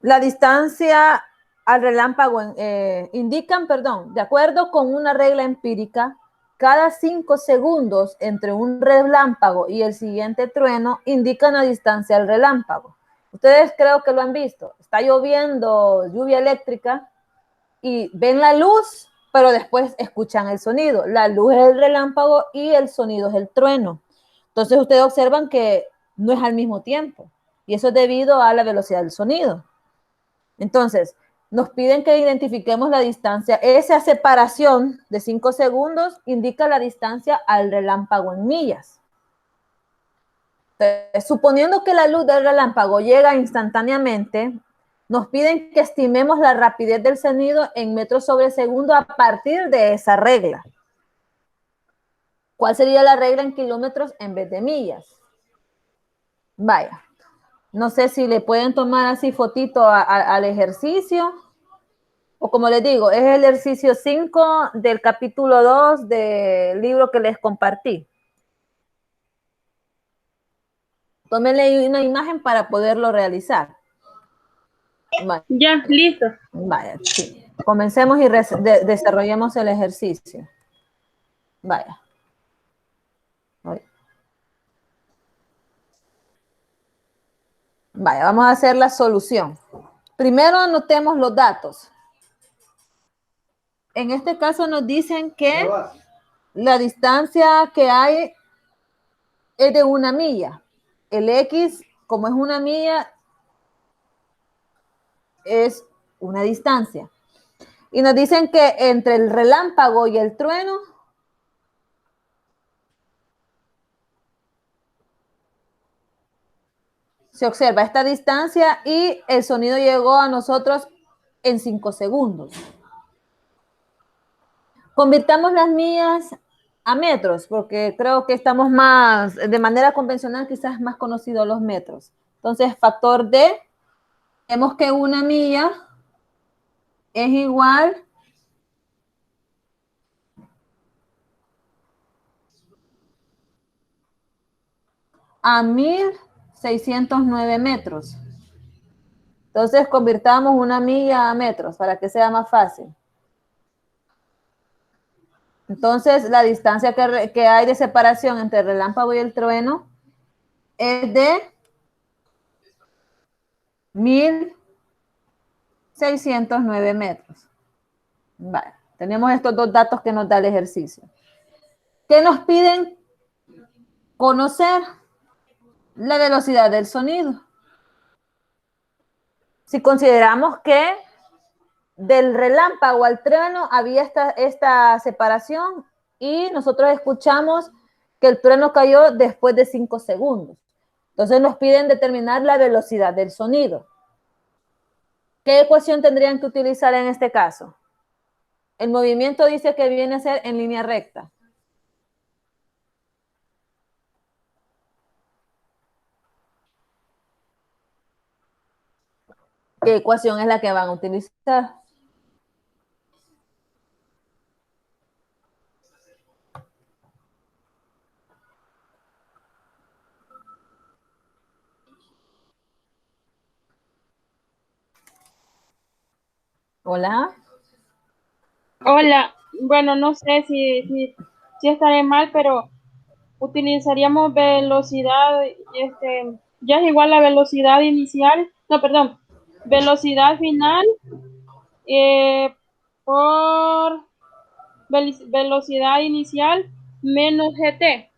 la distancia al relámpago de acuerdo con una regla empírica, cada 5 segundos entre un relámpago y el siguiente trueno indican la distancia al relámpago. Ustedes creo que lo han visto. Está lloviendo, lluvia eléctrica, y ven la luz, pero después escuchan el sonido. La luz es el relámpago y el sonido es el trueno. Entonces ustedes observan que no es al mismo tiempo. Y eso es debido a la velocidad del sonido. Entonces, nos piden que identifiquemos la distancia. Esa separación de 5 segundos indica la distancia al relámpago en millas. Entonces, suponiendo que la luz del relámpago llega instantáneamente, nos piden que estimemos la rapidez del sonido en metros sobre segundo a partir de esa regla. ¿Cuál sería la regla en kilómetros en vez de millas? Vaya. No sé si le pueden tomar así fotito al ejercicio. O como les digo, es el ejercicio 5 del capítulo 2 del libro que les compartí. Tómenle una imagen para poderlo realizar. Vale. Ya, listo. Vaya, sí. Comencemos y desarrollemos el ejercicio. Vaya. Vaya, vamos a hacer la solución. Primero anotemos los datos. En este caso nos dicen que la distancia que hay es de 1 milla. El X, como es 1 milla, es una distancia. Y nos dicen que entre el relámpago y el trueno se observa esta distancia y el sonido llegó a nosotros en 5 segundos. Convirtamos las millas a metros, porque creo que estamos más, de manera convencional, quizás más conocidos los metros. Entonces, factor D, vemos que 1 milla es igual a 1609 metros. Entonces convirtamos una milla a metros para que sea más fácil. Entonces la distancia que hay de separación entre el relámpago y el trueno es de 1609 metros. Vale. Tenemos estos dos datos que nos da el ejercicio. ¿Qué nos piden? Conocer la velocidad del sonido. Si consideramos que del relámpago al trueno había esta separación y nosotros escuchamos que el trueno cayó después de 5 segundos. Entonces nos piden determinar la velocidad del sonido. ¿Qué ecuación tendrían que utilizar en este caso? El movimiento dice que viene a ser en línea recta. ¿Qué ecuación es la que van a utilizar? Hola. Hola, bueno, no sé si estaré mal, pero utilizaríamos velocidad, ya es igual a velocidad inicial, no, perdón, velocidad final por velocidad inicial menos GT.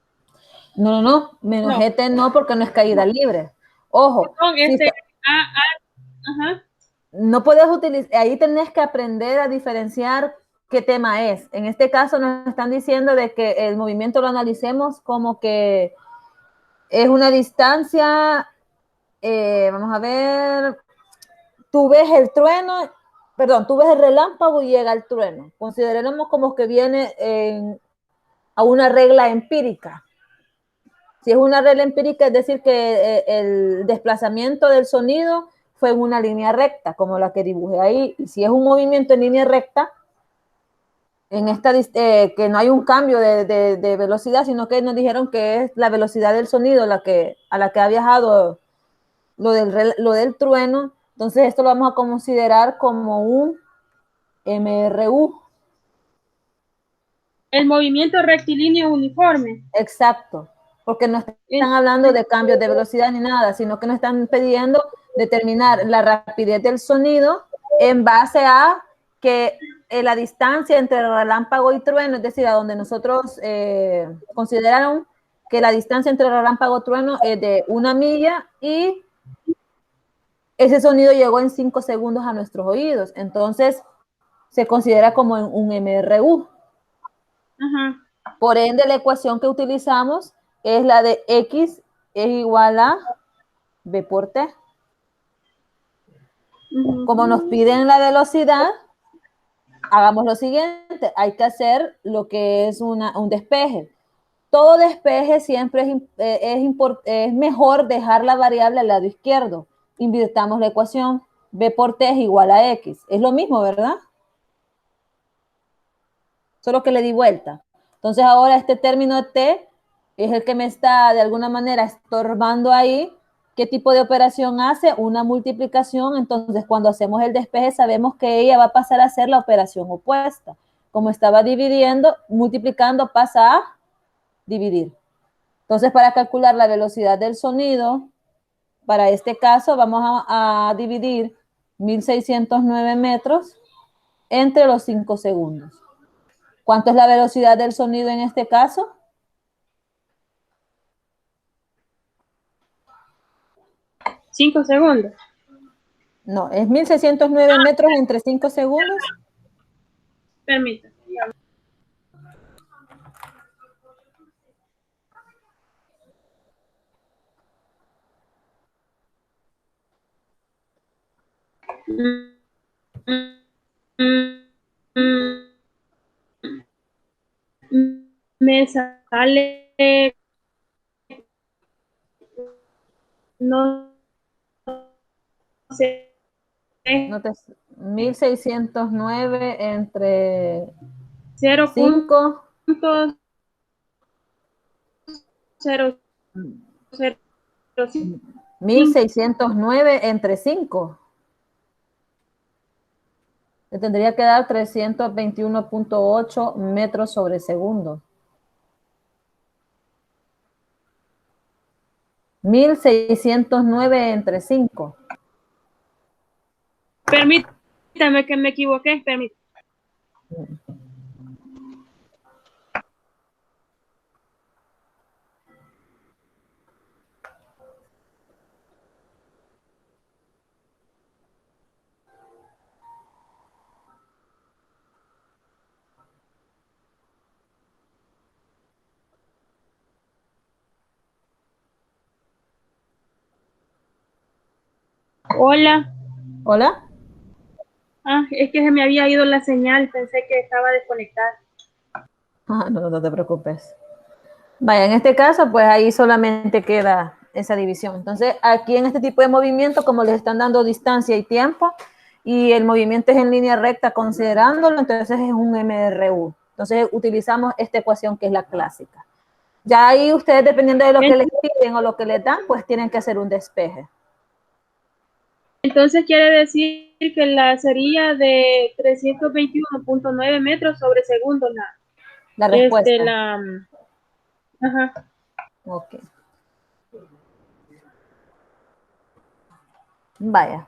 No, menos No, GT no, porque no es caída libre. Ojo, perdón, si ajá. no puedes utilizar, ahí tenés que aprender a diferenciar qué tema es. En este caso nos están diciendo de que el movimiento lo analicemos como que es una distancia, vamos a ver, tú ves el trueno, perdón, tú ves el relámpago y llega el trueno. Consideremos como que viene a una regla empírica. Si es una regla empírica, es decir, que el desplazamiento del sonido fue en una línea recta, como la que dibujé ahí. Y si es un movimiento en línea recta, en esta, que no hay un cambio de velocidad, sino que nos dijeron que es la velocidad del sonido a la que ha viajado lo del trueno. Entonces esto lo vamos a considerar como un MRU. El movimiento rectilíneo uniforme. Exacto, porque no están hablando de cambios de velocidad ni nada, sino que nos están pidiendo determinar la rapidez del sonido en base a que la distancia entre el relámpago y trueno, es decir, a donde nosotros consideraron que la distancia entre el relámpago y trueno es de 1 milla y ese sonido llegó en 5 segundos a nuestros oídos. Entonces, se considera como un MRU. Ajá. Por ende, la ecuación que utilizamos es la de X es igual a B por T. Como nos piden la velocidad, hagamos lo siguiente, hay que hacer lo que es un despeje. Todo despeje siempre es mejor dejar la variable al lado izquierdo. Invirtamos la ecuación, B por T es igual a X. Es lo mismo, ¿verdad? Solo que le di vuelta. Entonces ahora este término T es el que me está de alguna manera estorbando ahí. ¿Qué tipo de operación hace? Una multiplicación. Entonces cuando hacemos el despeje sabemos que ella va a pasar a ser la operación opuesta. Como estaba dividiendo, multiplicando pasa a dividir. Entonces para calcular la velocidad del sonido, para este caso vamos a dividir 1609 metros entre los 5 segundos. ¿Cuánto es la velocidad del sonido en este caso? Cinco segundos. No, es 1609 metros entre 5 segundos. Permítame. Me sale, no sé No te, 1609 entre 0.005. 1609 entre 5. Te tendría que dar 321.8 metros sobre segundo. 1609 entre 5. Permítame que me equivoqué. Permítame. Hola. ¿Hola? Ah, es que se me había ido la señal. Pensé que estaba desconectada. Ah, no, no te preocupes. Vaya, en este caso, pues ahí solamente queda esa división. Entonces, aquí en este tipo de movimiento, como les están dando distancia y tiempo, y el movimiento es en línea recta considerándolo, entonces es un MRU. Entonces, utilizamos esta ecuación que es la clásica. Ya ahí ustedes, dependiendo de lo que les piden o lo que les dan, pues tienen que hacer un despeje. Entonces quiere decir que la sería de 321.9 metros sobre segundo La respuesta. Ajá. Ok. Vaya.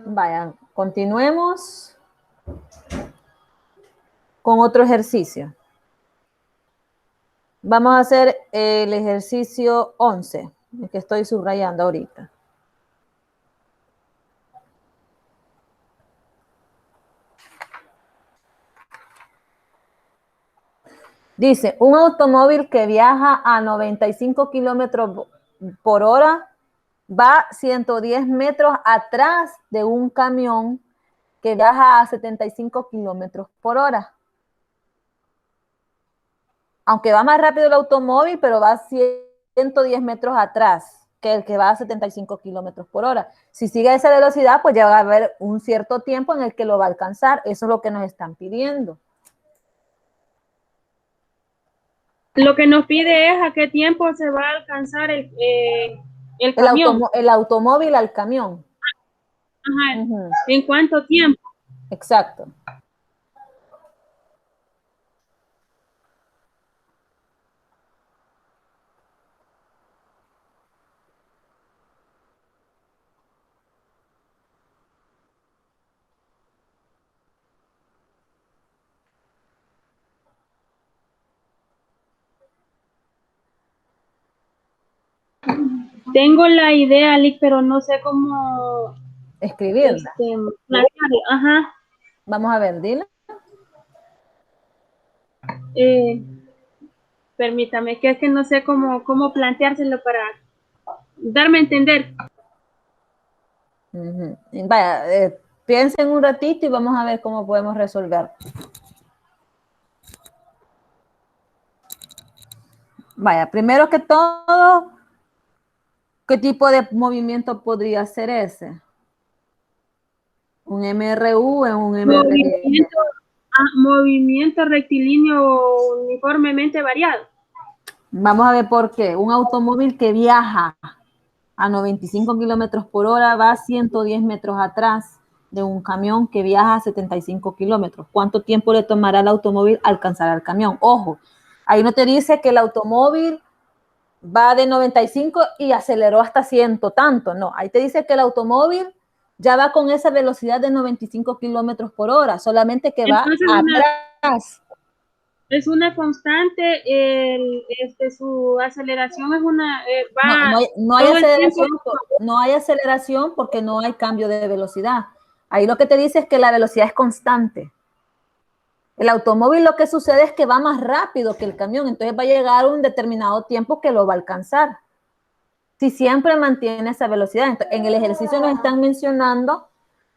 Vaya, continuemos con otro ejercicio. Vamos a hacer el ejercicio 11, el que estoy subrayando ahorita. Dice, un automóvil que viaja a 95 kilómetros por hora va 110 metros atrás de un camión que viaja a 75 kilómetros por hora. Aunque va más rápido el automóvil, pero va 110 metros atrás que el que va a 75 kilómetros por hora. Si sigue a esa velocidad, pues ya va a haber un cierto tiempo en el que lo va a alcanzar. Eso es lo que nos están pidiendo. Lo que nos pide es a qué tiempo se va a alcanzar el camión. El automóvil al camión. Ajá. ¿En cuánto tiempo? Exacto. Tengo la idea, Lick, pero no sé cómo escribirla. Ajá. Vamos a ver, dile. Permítame, que es que no sé cómo planteárselo para darme a entender. Vaya, piensen un ratito y vamos a ver cómo podemos resolver. Vaya, primero que todo, ¿qué tipo de movimiento podría ser ese? ¿Un MRU o un MRD? Movimiento rectilíneo uniformemente variado. Vamos a ver por qué. Un automóvil que viaja a 95 kilómetros por hora va a 110 metros atrás de un camión que viaja a 75 kilómetros. ¿Cuánto tiempo le tomará al automóvil alcanzar al camión? Ojo, ahí no te dice que el automóvil va de 95 y aceleró hasta 100 tanto, no. Ahí te dice que el automóvil ya va con esa velocidad de 95 kilómetros por hora, solamente que entonces va atrás. Es una constante, su aceleración es una... no hay aceleración, no hay aceleración porque no hay cambio de velocidad. Ahí lo que te dice es que la velocidad es constante. El automóvil lo que sucede es que va más rápido que el camión, entonces va a llegar un determinado tiempo que lo va a alcanzar. Si siempre mantiene esa velocidad. Entonces, en el ejercicio nos están mencionando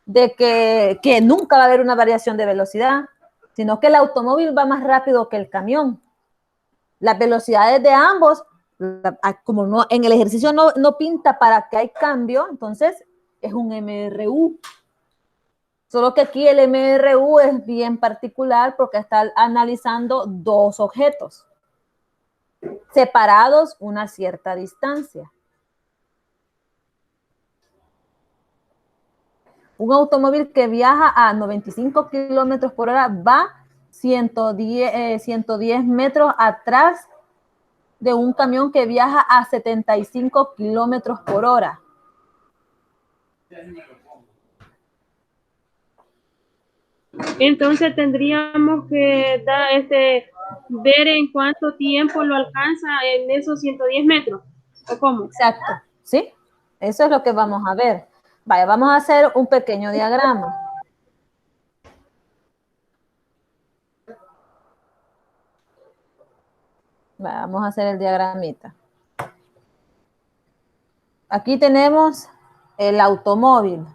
de que nunca va a haber una variación de velocidad, sino que el automóvil va más rápido que el camión. Las velocidades de ambos Como no, en el ejercicio no pinta para que hay cambio, entonces es un MRU. Solo que aquí el MRU es bien particular porque está analizando dos objetos separados una cierta distancia. Un automóvil que viaja a 95 kilómetros por hora va 110 metros atrás de un camión que viaja a 75 kilómetros por hora. Entonces tendríamos que ver en cuánto tiempo lo alcanza en esos 110 metros, ¿o cómo? Exacto, ¿sí? Eso es lo que vamos a ver. Vaya, vamos a hacer un pequeño diagrama. Vamos a hacer el diagramita. Aquí tenemos el automóvil.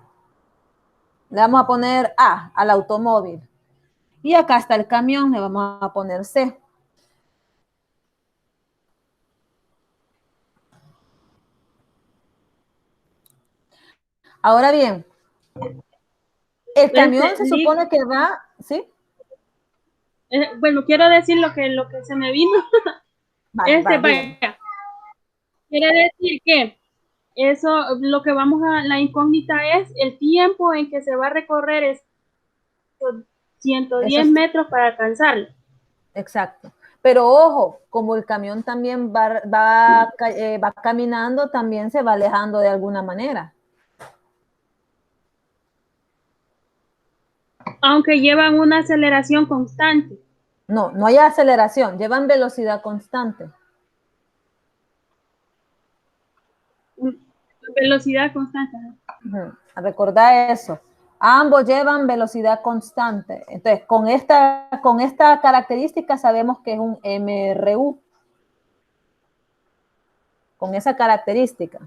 Le vamos a poner A al automóvil. Y acá está el camión, le vamos a poner C. Ahora bien, el camión se supone que va, ¿sí? Bueno, quiero decir lo que se me vino. Vaya. Quiere decir que eso, la incógnita es el tiempo en que se va a recorrer esos 110 metros para alcanzarlo. Exacto. Pero ojo, como el camión también va caminando, también se va alejando de alguna manera. Aunque llevan una aceleración constante. No hay aceleración, llevan velocidad constante. Velocidad constante. Recordá eso. Ambos llevan velocidad constante. Entonces, con esta característica sabemos que es un MRU. Con esa característica.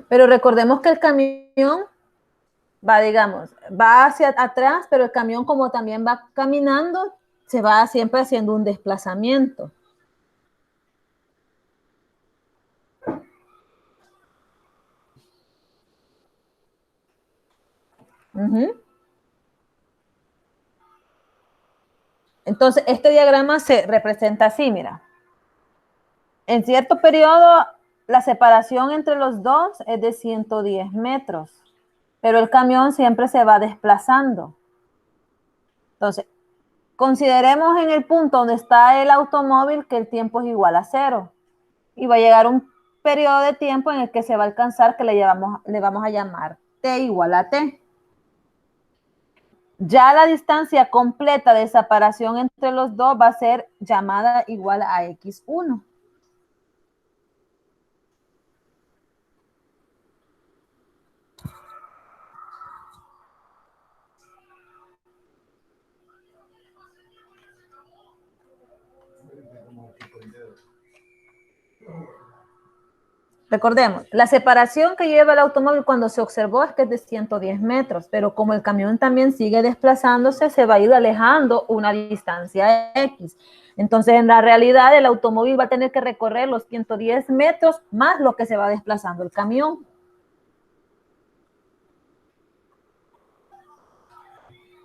Pero recordemos que el camión va hacia atrás, pero el camión como también va caminando, se va siempre haciendo un desplazamiento. Entonces, este diagrama se representa así, mira. En cierto periodo, la separación entre los dos es de 110 metros, pero el camión siempre se va desplazando. Entonces, consideremos en el punto donde está el automóvil que el tiempo es igual a 0. Y va a llegar un periodo de tiempo en el que se va a alcanzar que le vamos a llamar T igual a T. Ya la distancia completa de separación entre los dos va a ser llamada igual a X1. Recordemos, la separación que lleva el automóvil cuando se observó es que es de 110 metros, pero como el camión también sigue desplazándose, se va a ir alejando una distancia X. Entonces, en la realidad, el automóvil va a tener que recorrer los 110 metros más lo que se va desplazando el camión.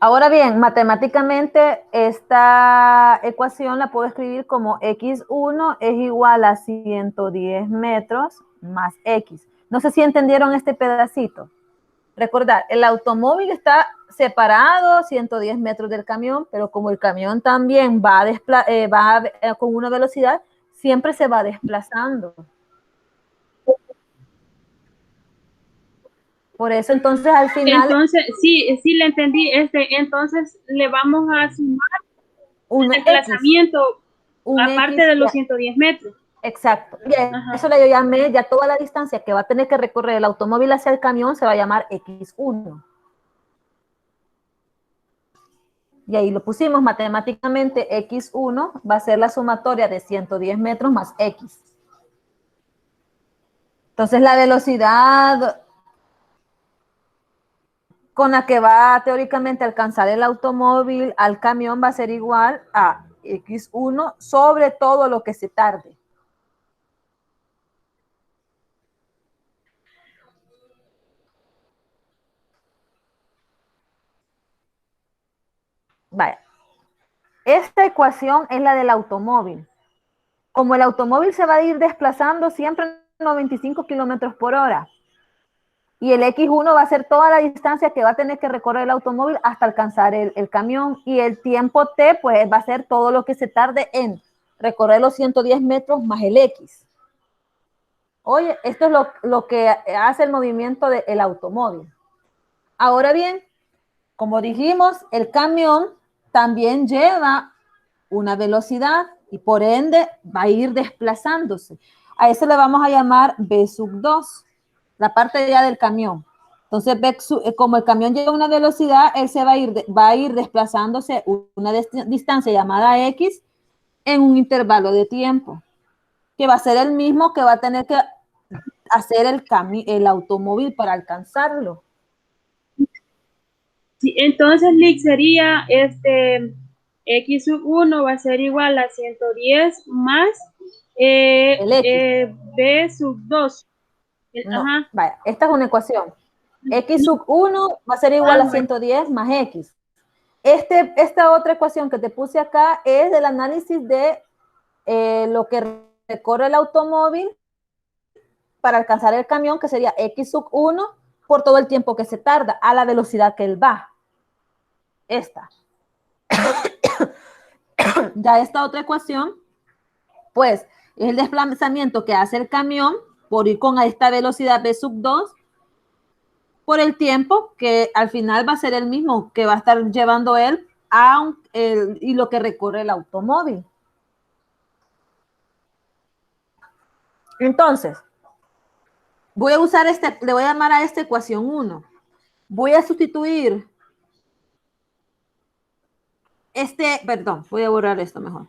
Ahora bien, matemáticamente esta ecuación la puedo escribir como X1 es igual a 110 metros más X. No sé si entendieron este pedacito. Recordad, el automóvil está separado 110 metros del camión, pero como el camión también va con una velocidad, siempre se va desplazando. Por eso, entonces, al final... Entonces, sí le entendí. Entonces, le vamos a sumar un desplazamiento aparte de los 110 metros. Exacto. Eso le llamé ya toda la distancia que va a tener que recorrer el automóvil hacia el camión se va a llamar X1. Y ahí lo pusimos matemáticamente, X1 va a ser la sumatoria de 110 metros más X. Entonces la velocidad con la que va teóricamente a alcanzar el automóvil al camión va a ser igual a X1 sobre todo lo que se tarde. Vaya. Esta ecuación es la del automóvil. Como el automóvil se va a ir desplazando siempre a 95 kilómetros por hora, y el X1 va a ser toda la distancia que va a tener que recorrer el automóvil hasta alcanzar el camión, y el tiempo T pues va a ser todo lo que se tarde en recorrer los 110 metros más el X. Oye, esto es lo que hace el movimiento del automóvil. Ahora bien, como dijimos, el camión también lleva una velocidad y por ende va a ir desplazándose. A eso le vamos a llamar V sub 2, la parte ya del camión. Entonces, como el camión lleva una velocidad, él se va a ir desplazándose una distancia llamada X en un intervalo de tiempo, que va a ser el mismo que va a tener que hacer el automóvil para alcanzarlo. Sí, entonces, Lick, sería X sub 1 va a ser igual a 110 más El X. B sub 2. No, Ajá. vaya, esta es una ecuación. X sub 1 va a ser igual a 110 más X. Esta otra ecuación que te puse acá es del análisis de lo que recorre el automóvil para alcanzar el camión, que sería X sub 1 por todo el tiempo que se tarda a la velocidad que él va. Esta. Ya esta otra ecuación, pues, es el desplazamiento que hace el camión por ir con esta velocidad B sub 2 por el tiempo que al final va a ser el mismo que va a estar llevando él y lo que recorre el automóvil. Entonces, voy a usar le voy a llamar a esta ecuación 1. Voy a sustituir perdón, voy a borrar esto mejor.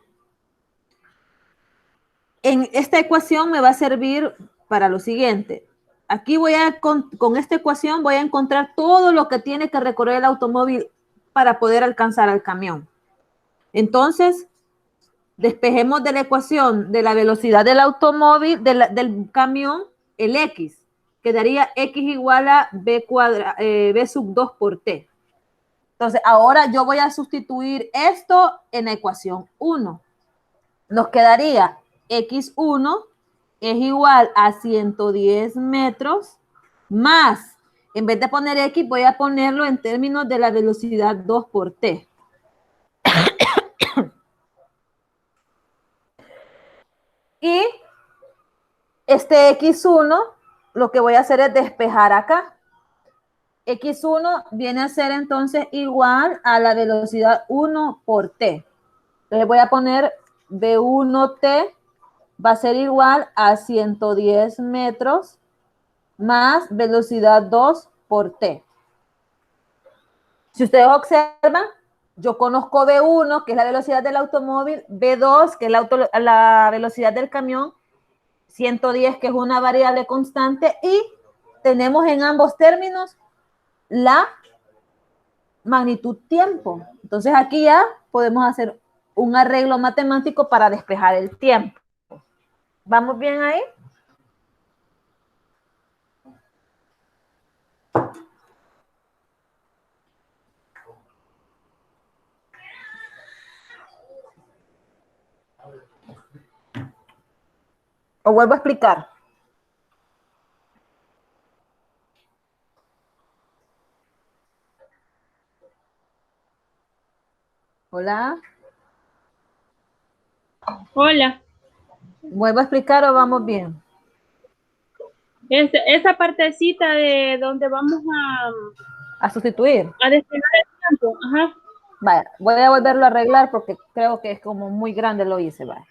En esta ecuación me va a servir para lo siguiente. Aquí con esta ecuación voy a encontrar todo lo que tiene que recorrer el automóvil para poder alcanzar al camión. Entonces, despejemos de la ecuación de la velocidad del automóvil, del camión, el X. Quedaría X igual a B sub 2 por T. Entonces, ahora yo voy a sustituir esto en la ecuación 1. Nos quedaría X1 es igual a 110 metros más, en vez de poner X, voy a ponerlo en términos de la velocidad 2 por T. Y este X1, lo que voy a hacer es despejar acá. X1 viene a ser entonces igual a la velocidad 1 por T. Entonces voy a poner B1T va a ser igual a 110 metros más velocidad 2 por T. Si ustedes observan, yo conozco B1, que es la velocidad del automóvil, B2, que es la velocidad del camión, 110, que es una variable constante, y tenemos en ambos términos la magnitud tiempo. Entonces aquí ya podemos hacer un arreglo matemático para despejar el tiempo. ¿Vamos bien ahí? ¿O vuelvo a explicar? Hola. Hola. ¿Vuelvo a explicar o vamos bien? Esa partecita de donde vamos A sustituir. a despejar el tiempo. Ajá. Vaya, voy a volverlo a arreglar porque creo que es como muy grande lo hice. Vaya.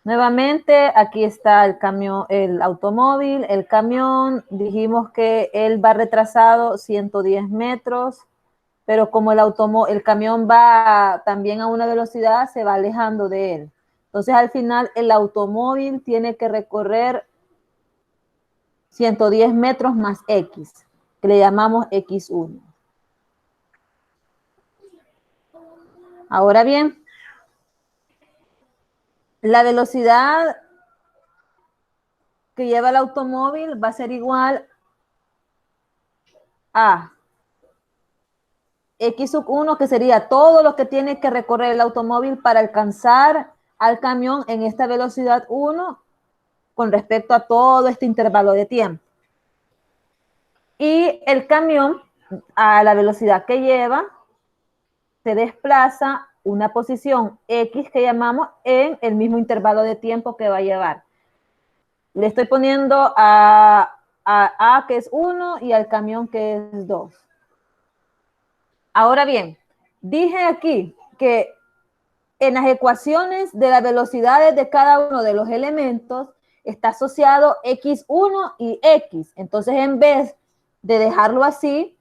Nuevamente, aquí está el camión, el automóvil, el camión. Dijimos que él va retrasado 110 metros, pero como el camión va también a una velocidad, se va alejando de él. Entonces, al final, el automóvil tiene que recorrer 110 metros más X, que le llamamos X1. Ahora bien, la velocidad que lleva el automóvil va a ser igual a X sub 1, que sería todo lo que tiene que recorrer el automóvil para alcanzar al camión en esta velocidad 1 con respecto a todo este intervalo de tiempo. Y el camión, a la velocidad que lleva, se desplaza una posición X que llamamos en el mismo intervalo de tiempo que va a llevar. Le estoy poniendo a que es 1 y al camión que es 2. Ahora bien, dije aquí que en las ecuaciones de las velocidades de cada uno de los elementos está asociado X1 y X. Entonces, en vez de dejarlo así,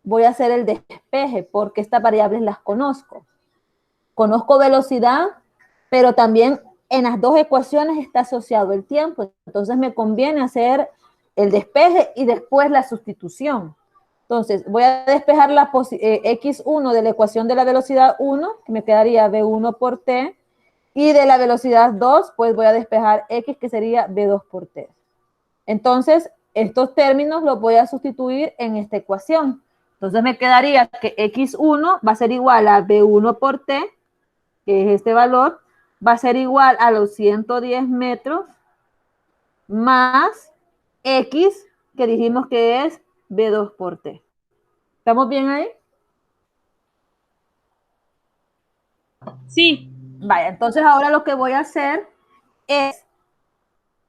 voy a hacer el despeje porque estas variables las conozco. Conozco velocidad, pero también en las dos ecuaciones está asociado el tiempo. Entonces, me conviene hacer el despeje y después la sustitución. Entonces, voy a despejar la X1 de la ecuación de la velocidad 1, que me quedaría V1 por T, y de la velocidad 2, pues voy a despejar X, que sería V2 por T. Entonces, estos términos los voy a sustituir en esta ecuación. Entonces, me quedaría que X1 va a ser igual a V1 por T, que es este valor, va a ser igual a los 110 metros, más X, que dijimos que es V2 por T. ¿Estamos bien ahí? Sí. Vaya, entonces ahora lo que voy a hacer es,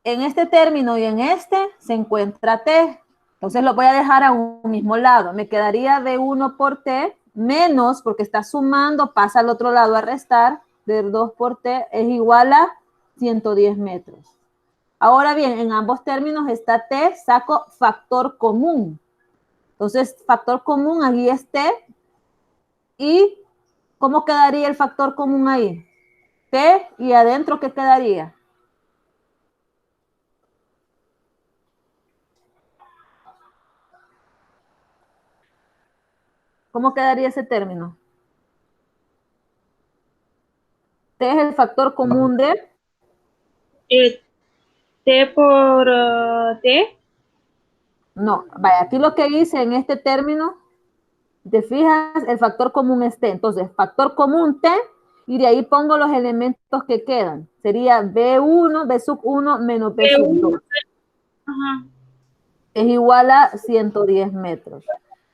en este término y en este se encuentra T. Entonces lo voy a dejar a un mismo lado. Me quedaría V1 por T menos, porque está sumando, pasa al otro lado a restar, V2 por T es igual a 110 metros. Ahora bien, en ambos términos está T, saco factor común. Entonces, factor común aquí es T. ¿Y cómo quedaría el factor común ahí? T, y adentro, ¿qué quedaría? ¿Cómo quedaría ese término? T es el factor común de... T por T. No, vaya, aquí lo que hice en este término, te fijas, el factor común es T. Entonces, factor común T, y de ahí pongo los elementos que quedan. Sería B1, B sub 1 menos B sub 2. Ajá. Es igual a 110 metros.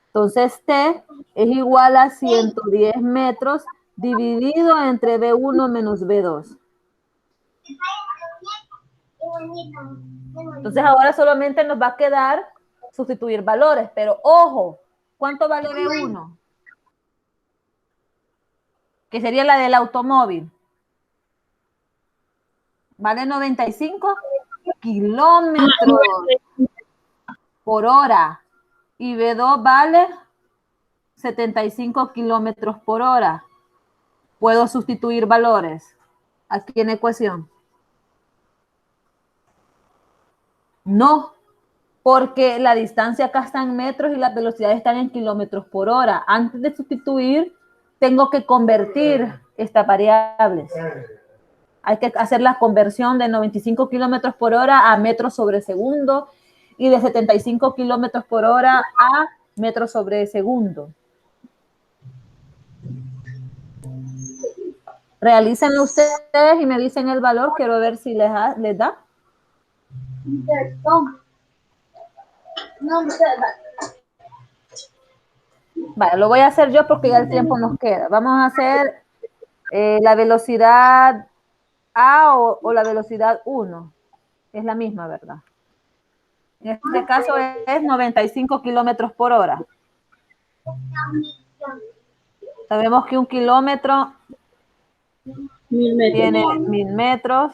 Entonces, T es igual a 110 metros dividido entre B1 menos B2. Entonces, ahora solamente nos va a quedar sustituir valores, pero ojo, ¿cuánto vale B1? Que sería la del automóvil. Vale 95 kilómetros por hora. Y B2 vale 75 kilómetros por hora. Puedo sustituir valores aquí en la ecuación. No, porque la distancia acá está en metros y las velocidades están en kilómetros por hora. Antes de sustituir, tengo que convertir estas variables. Hay que hacer la conversión de 95 kilómetros por hora a metros sobre segundo y de 75 kilómetros por hora a metros sobre segundo. Realícenlo ustedes y me dicen el valor. Quiero ver si les da. Vale, lo voy a hacer yo porque ya el tiempo nos queda. Vamos a hacer la velocidad A o la velocidad 1. Es la misma, ¿verdad? En este caso es 95 kilómetros por hora. Sabemos que un kilómetro tiene 1000 metros.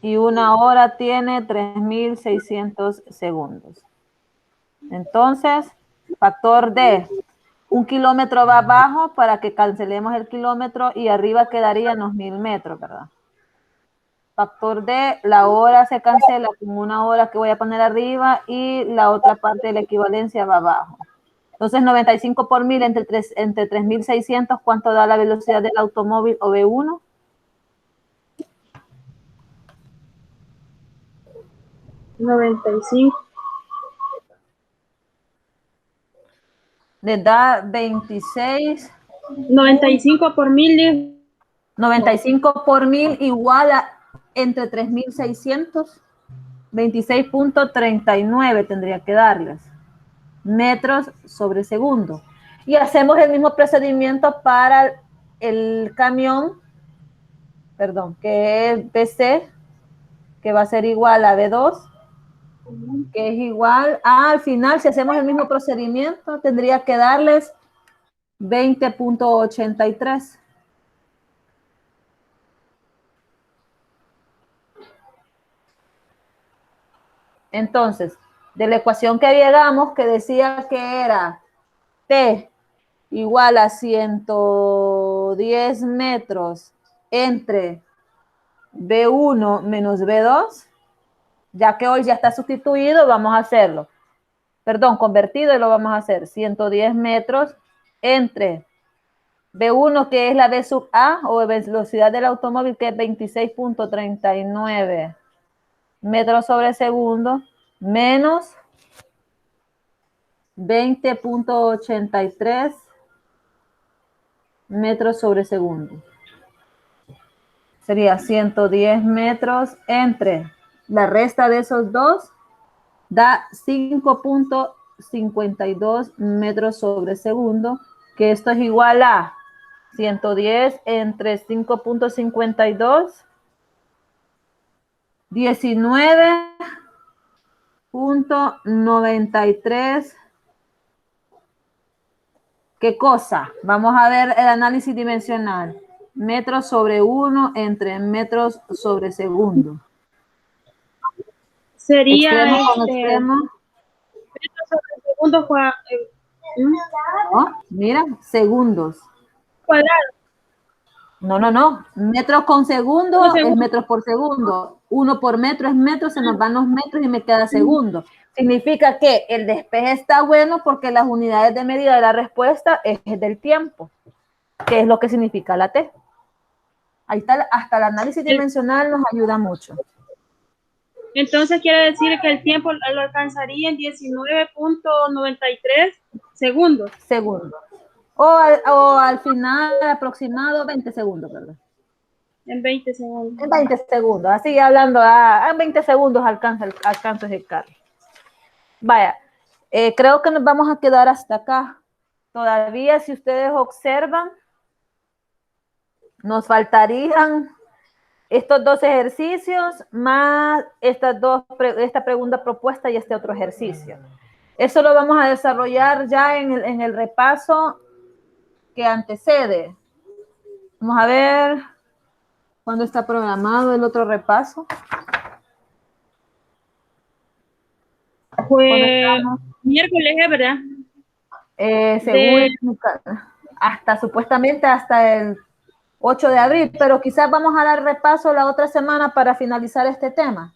Y una hora tiene 3600 segundos. Entonces, factor D. Un kilómetro va abajo para que cancelemos el kilómetro y arriba quedarían los 1000 metros, ¿verdad? Factor D, la hora se cancela con una hora que voy a poner arriba y la otra parte de la equivalencia va abajo. Entonces, 95 por 1000 entre 3600, ¿cuánto da la velocidad del automóvil o V1? $95. Les da 26. 95 por 1000. 95 por 1000 igual a entre 3600, 26.39 tendría que darles metros sobre segundo. Y hacemos el mismo procedimiento para el camión, perdón, que es BC, que va a ser igual a B2, que es igual a, al final, si hacemos el mismo procedimiento, tendría que darles 20.83. Entonces, de la ecuación que llegamos, que decía que era T igual a 110 metros entre B1 menos B2, ya que hoy ya está sustituido, vamos a hacerlo. Perdón, convertido y lo vamos a hacer. 110 metros entre B1, que es la B sub A, o velocidad del automóvil, que es 26.39 metros sobre segundo, menos 20.83 metros sobre segundo. Sería 110 metros entre la resta de esos dos, da 5.52 metros sobre segundo, que esto es igual a 110 entre 5.52, 19.93. ¿Qué cosa? Vamos a ver el análisis dimensional. Metros sobre 1 entre metros sobre segundo. Sería extremo con extremo. metros sobre segundo ¿No? Mira, segundos. cuadrado. No. Metros con segundo Por segundo. es metros por segundo. 1 por metro es metro, se nos van los metros y me queda segundo. Significa que el despeje está bueno porque las unidades de medida de la respuesta es del tiempo, que es lo que significa la T. Ahí está, hasta el análisis dimensional nos ayuda mucho. Entonces quiere decir que el tiempo lo alcanzaría en 19.93 segundos. Segundos. O al final aproximado 20 segundos, ¿verdad? En 20 segundos. En 20 segundos, así hablando, en 20 segundos alcanza el carro. Vaya, creo que nos vamos a quedar hasta acá. Todavía, si ustedes observan, nos faltarían estos dos ejercicios más esta pregunta propuesta y este otro ejercicio. Eso lo vamos a desarrollar ya en el repaso que antecede. Vamos a ver cuándo está programado el otro repaso. Pues miércoles, ¿verdad? Según supuestamente hasta el 8 de abril, pero quizás vamos a dar repaso la otra semana para finalizar este tema.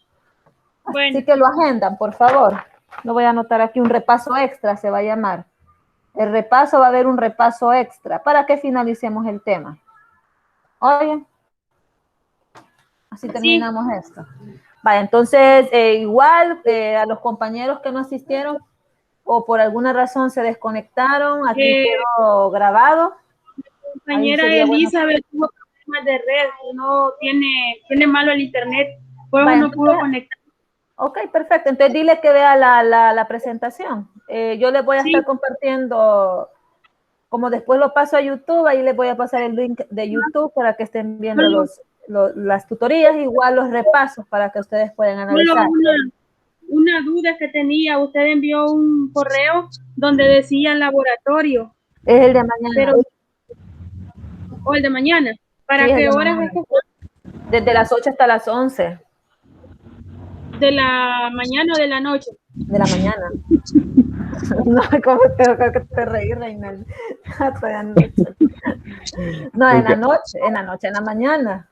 Bueno. Así que lo agendan, por favor. Lo voy a anotar aquí, un repaso extra se va a llamar. El repaso va a haber un repaso extra para que finalicemos el tema. Oye, así terminamos esto. Vale, entonces igual a los compañeros que no asistieron o por alguna razón se desconectaron, aquí quedó grabado. Mi compañera Elizabeth tuvo problemas de red, no tiene malo el internet, por eso no pudo conectar. Ok, perfecto. Entonces dile que vea la presentación. Yo les voy a estar compartiendo, como después lo paso a YouTube, ahí les voy a pasar el link de YouTube para que estén viendo las tutorías, igual los repasos para que ustedes puedan analizar. Una duda que tenía, usted envió un correo donde decía laboratorio. Es el de mañana. O el de mañana. ¿Para qué horas es que fue? Desde las 8 hasta las 11. ¿De la mañana o de la noche? De la mañana. No, ¿cómo tengo que te reír, Reinaldo? No, en la noche, en la mañana.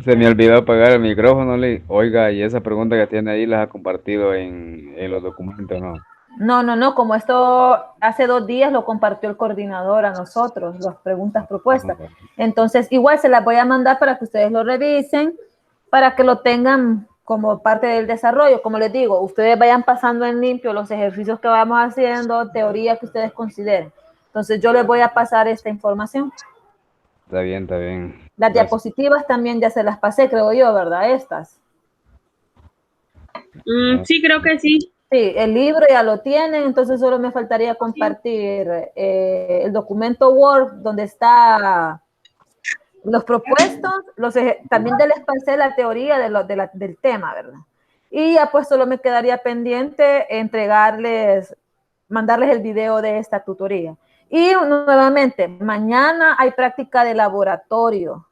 Se me olvidó apagar el micrófono, oiga, y esa pregunta que tiene ahí las ha compartido en los documentos, ¿no? No, como esto hace 2 días lo compartió el coordinador a nosotros, las preguntas propuestas. Entonces, igual se las voy a mandar para que ustedes lo revisen, para que lo tengan como parte del desarrollo. Como les digo, ustedes vayan pasando en limpio los ejercicios que vamos haciendo, teoría que ustedes consideren. Entonces, yo les voy a pasar esta información. Está bien, está bien. Las Gracias. diapositivas también ya se las pasé, creo yo, ¿verdad? Estas. Sí, creo que sí. Sí, el libro ya lo tienen, entonces solo me faltaría compartir el documento Word donde está los propuestos, también les pasé la teoría del tema, ¿verdad? Y ya pues solo me quedaría pendiente mandarles el video de esta tutoría. Y nuevamente, mañana hay práctica de laboratorio.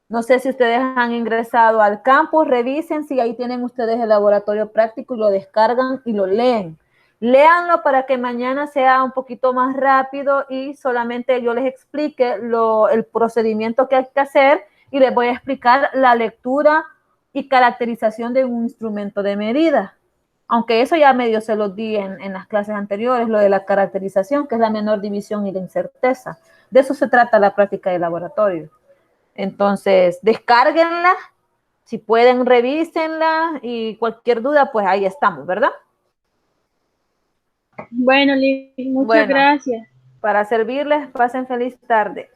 No sé si ustedes han ingresado al campus, revisen si ahí tienen ustedes el laboratorio práctico y lo descargan y lo leen. Léanlo para que mañana sea un poquito más rápido y solamente yo les explique el procedimiento que hay que hacer y les voy a explicar la lectura y caracterización de un instrumento de medida. Aunque eso ya medio se los di en las clases anteriores, lo de la caracterización, que es la menor división y la incerteza. De eso se trata la práctica de laboratorio. Entonces, descárguenla, si pueden, revísenla y cualquier duda, pues ahí estamos, ¿verdad? Bueno, Liz, muchas gracias. Para servirles, pasen feliz tarde.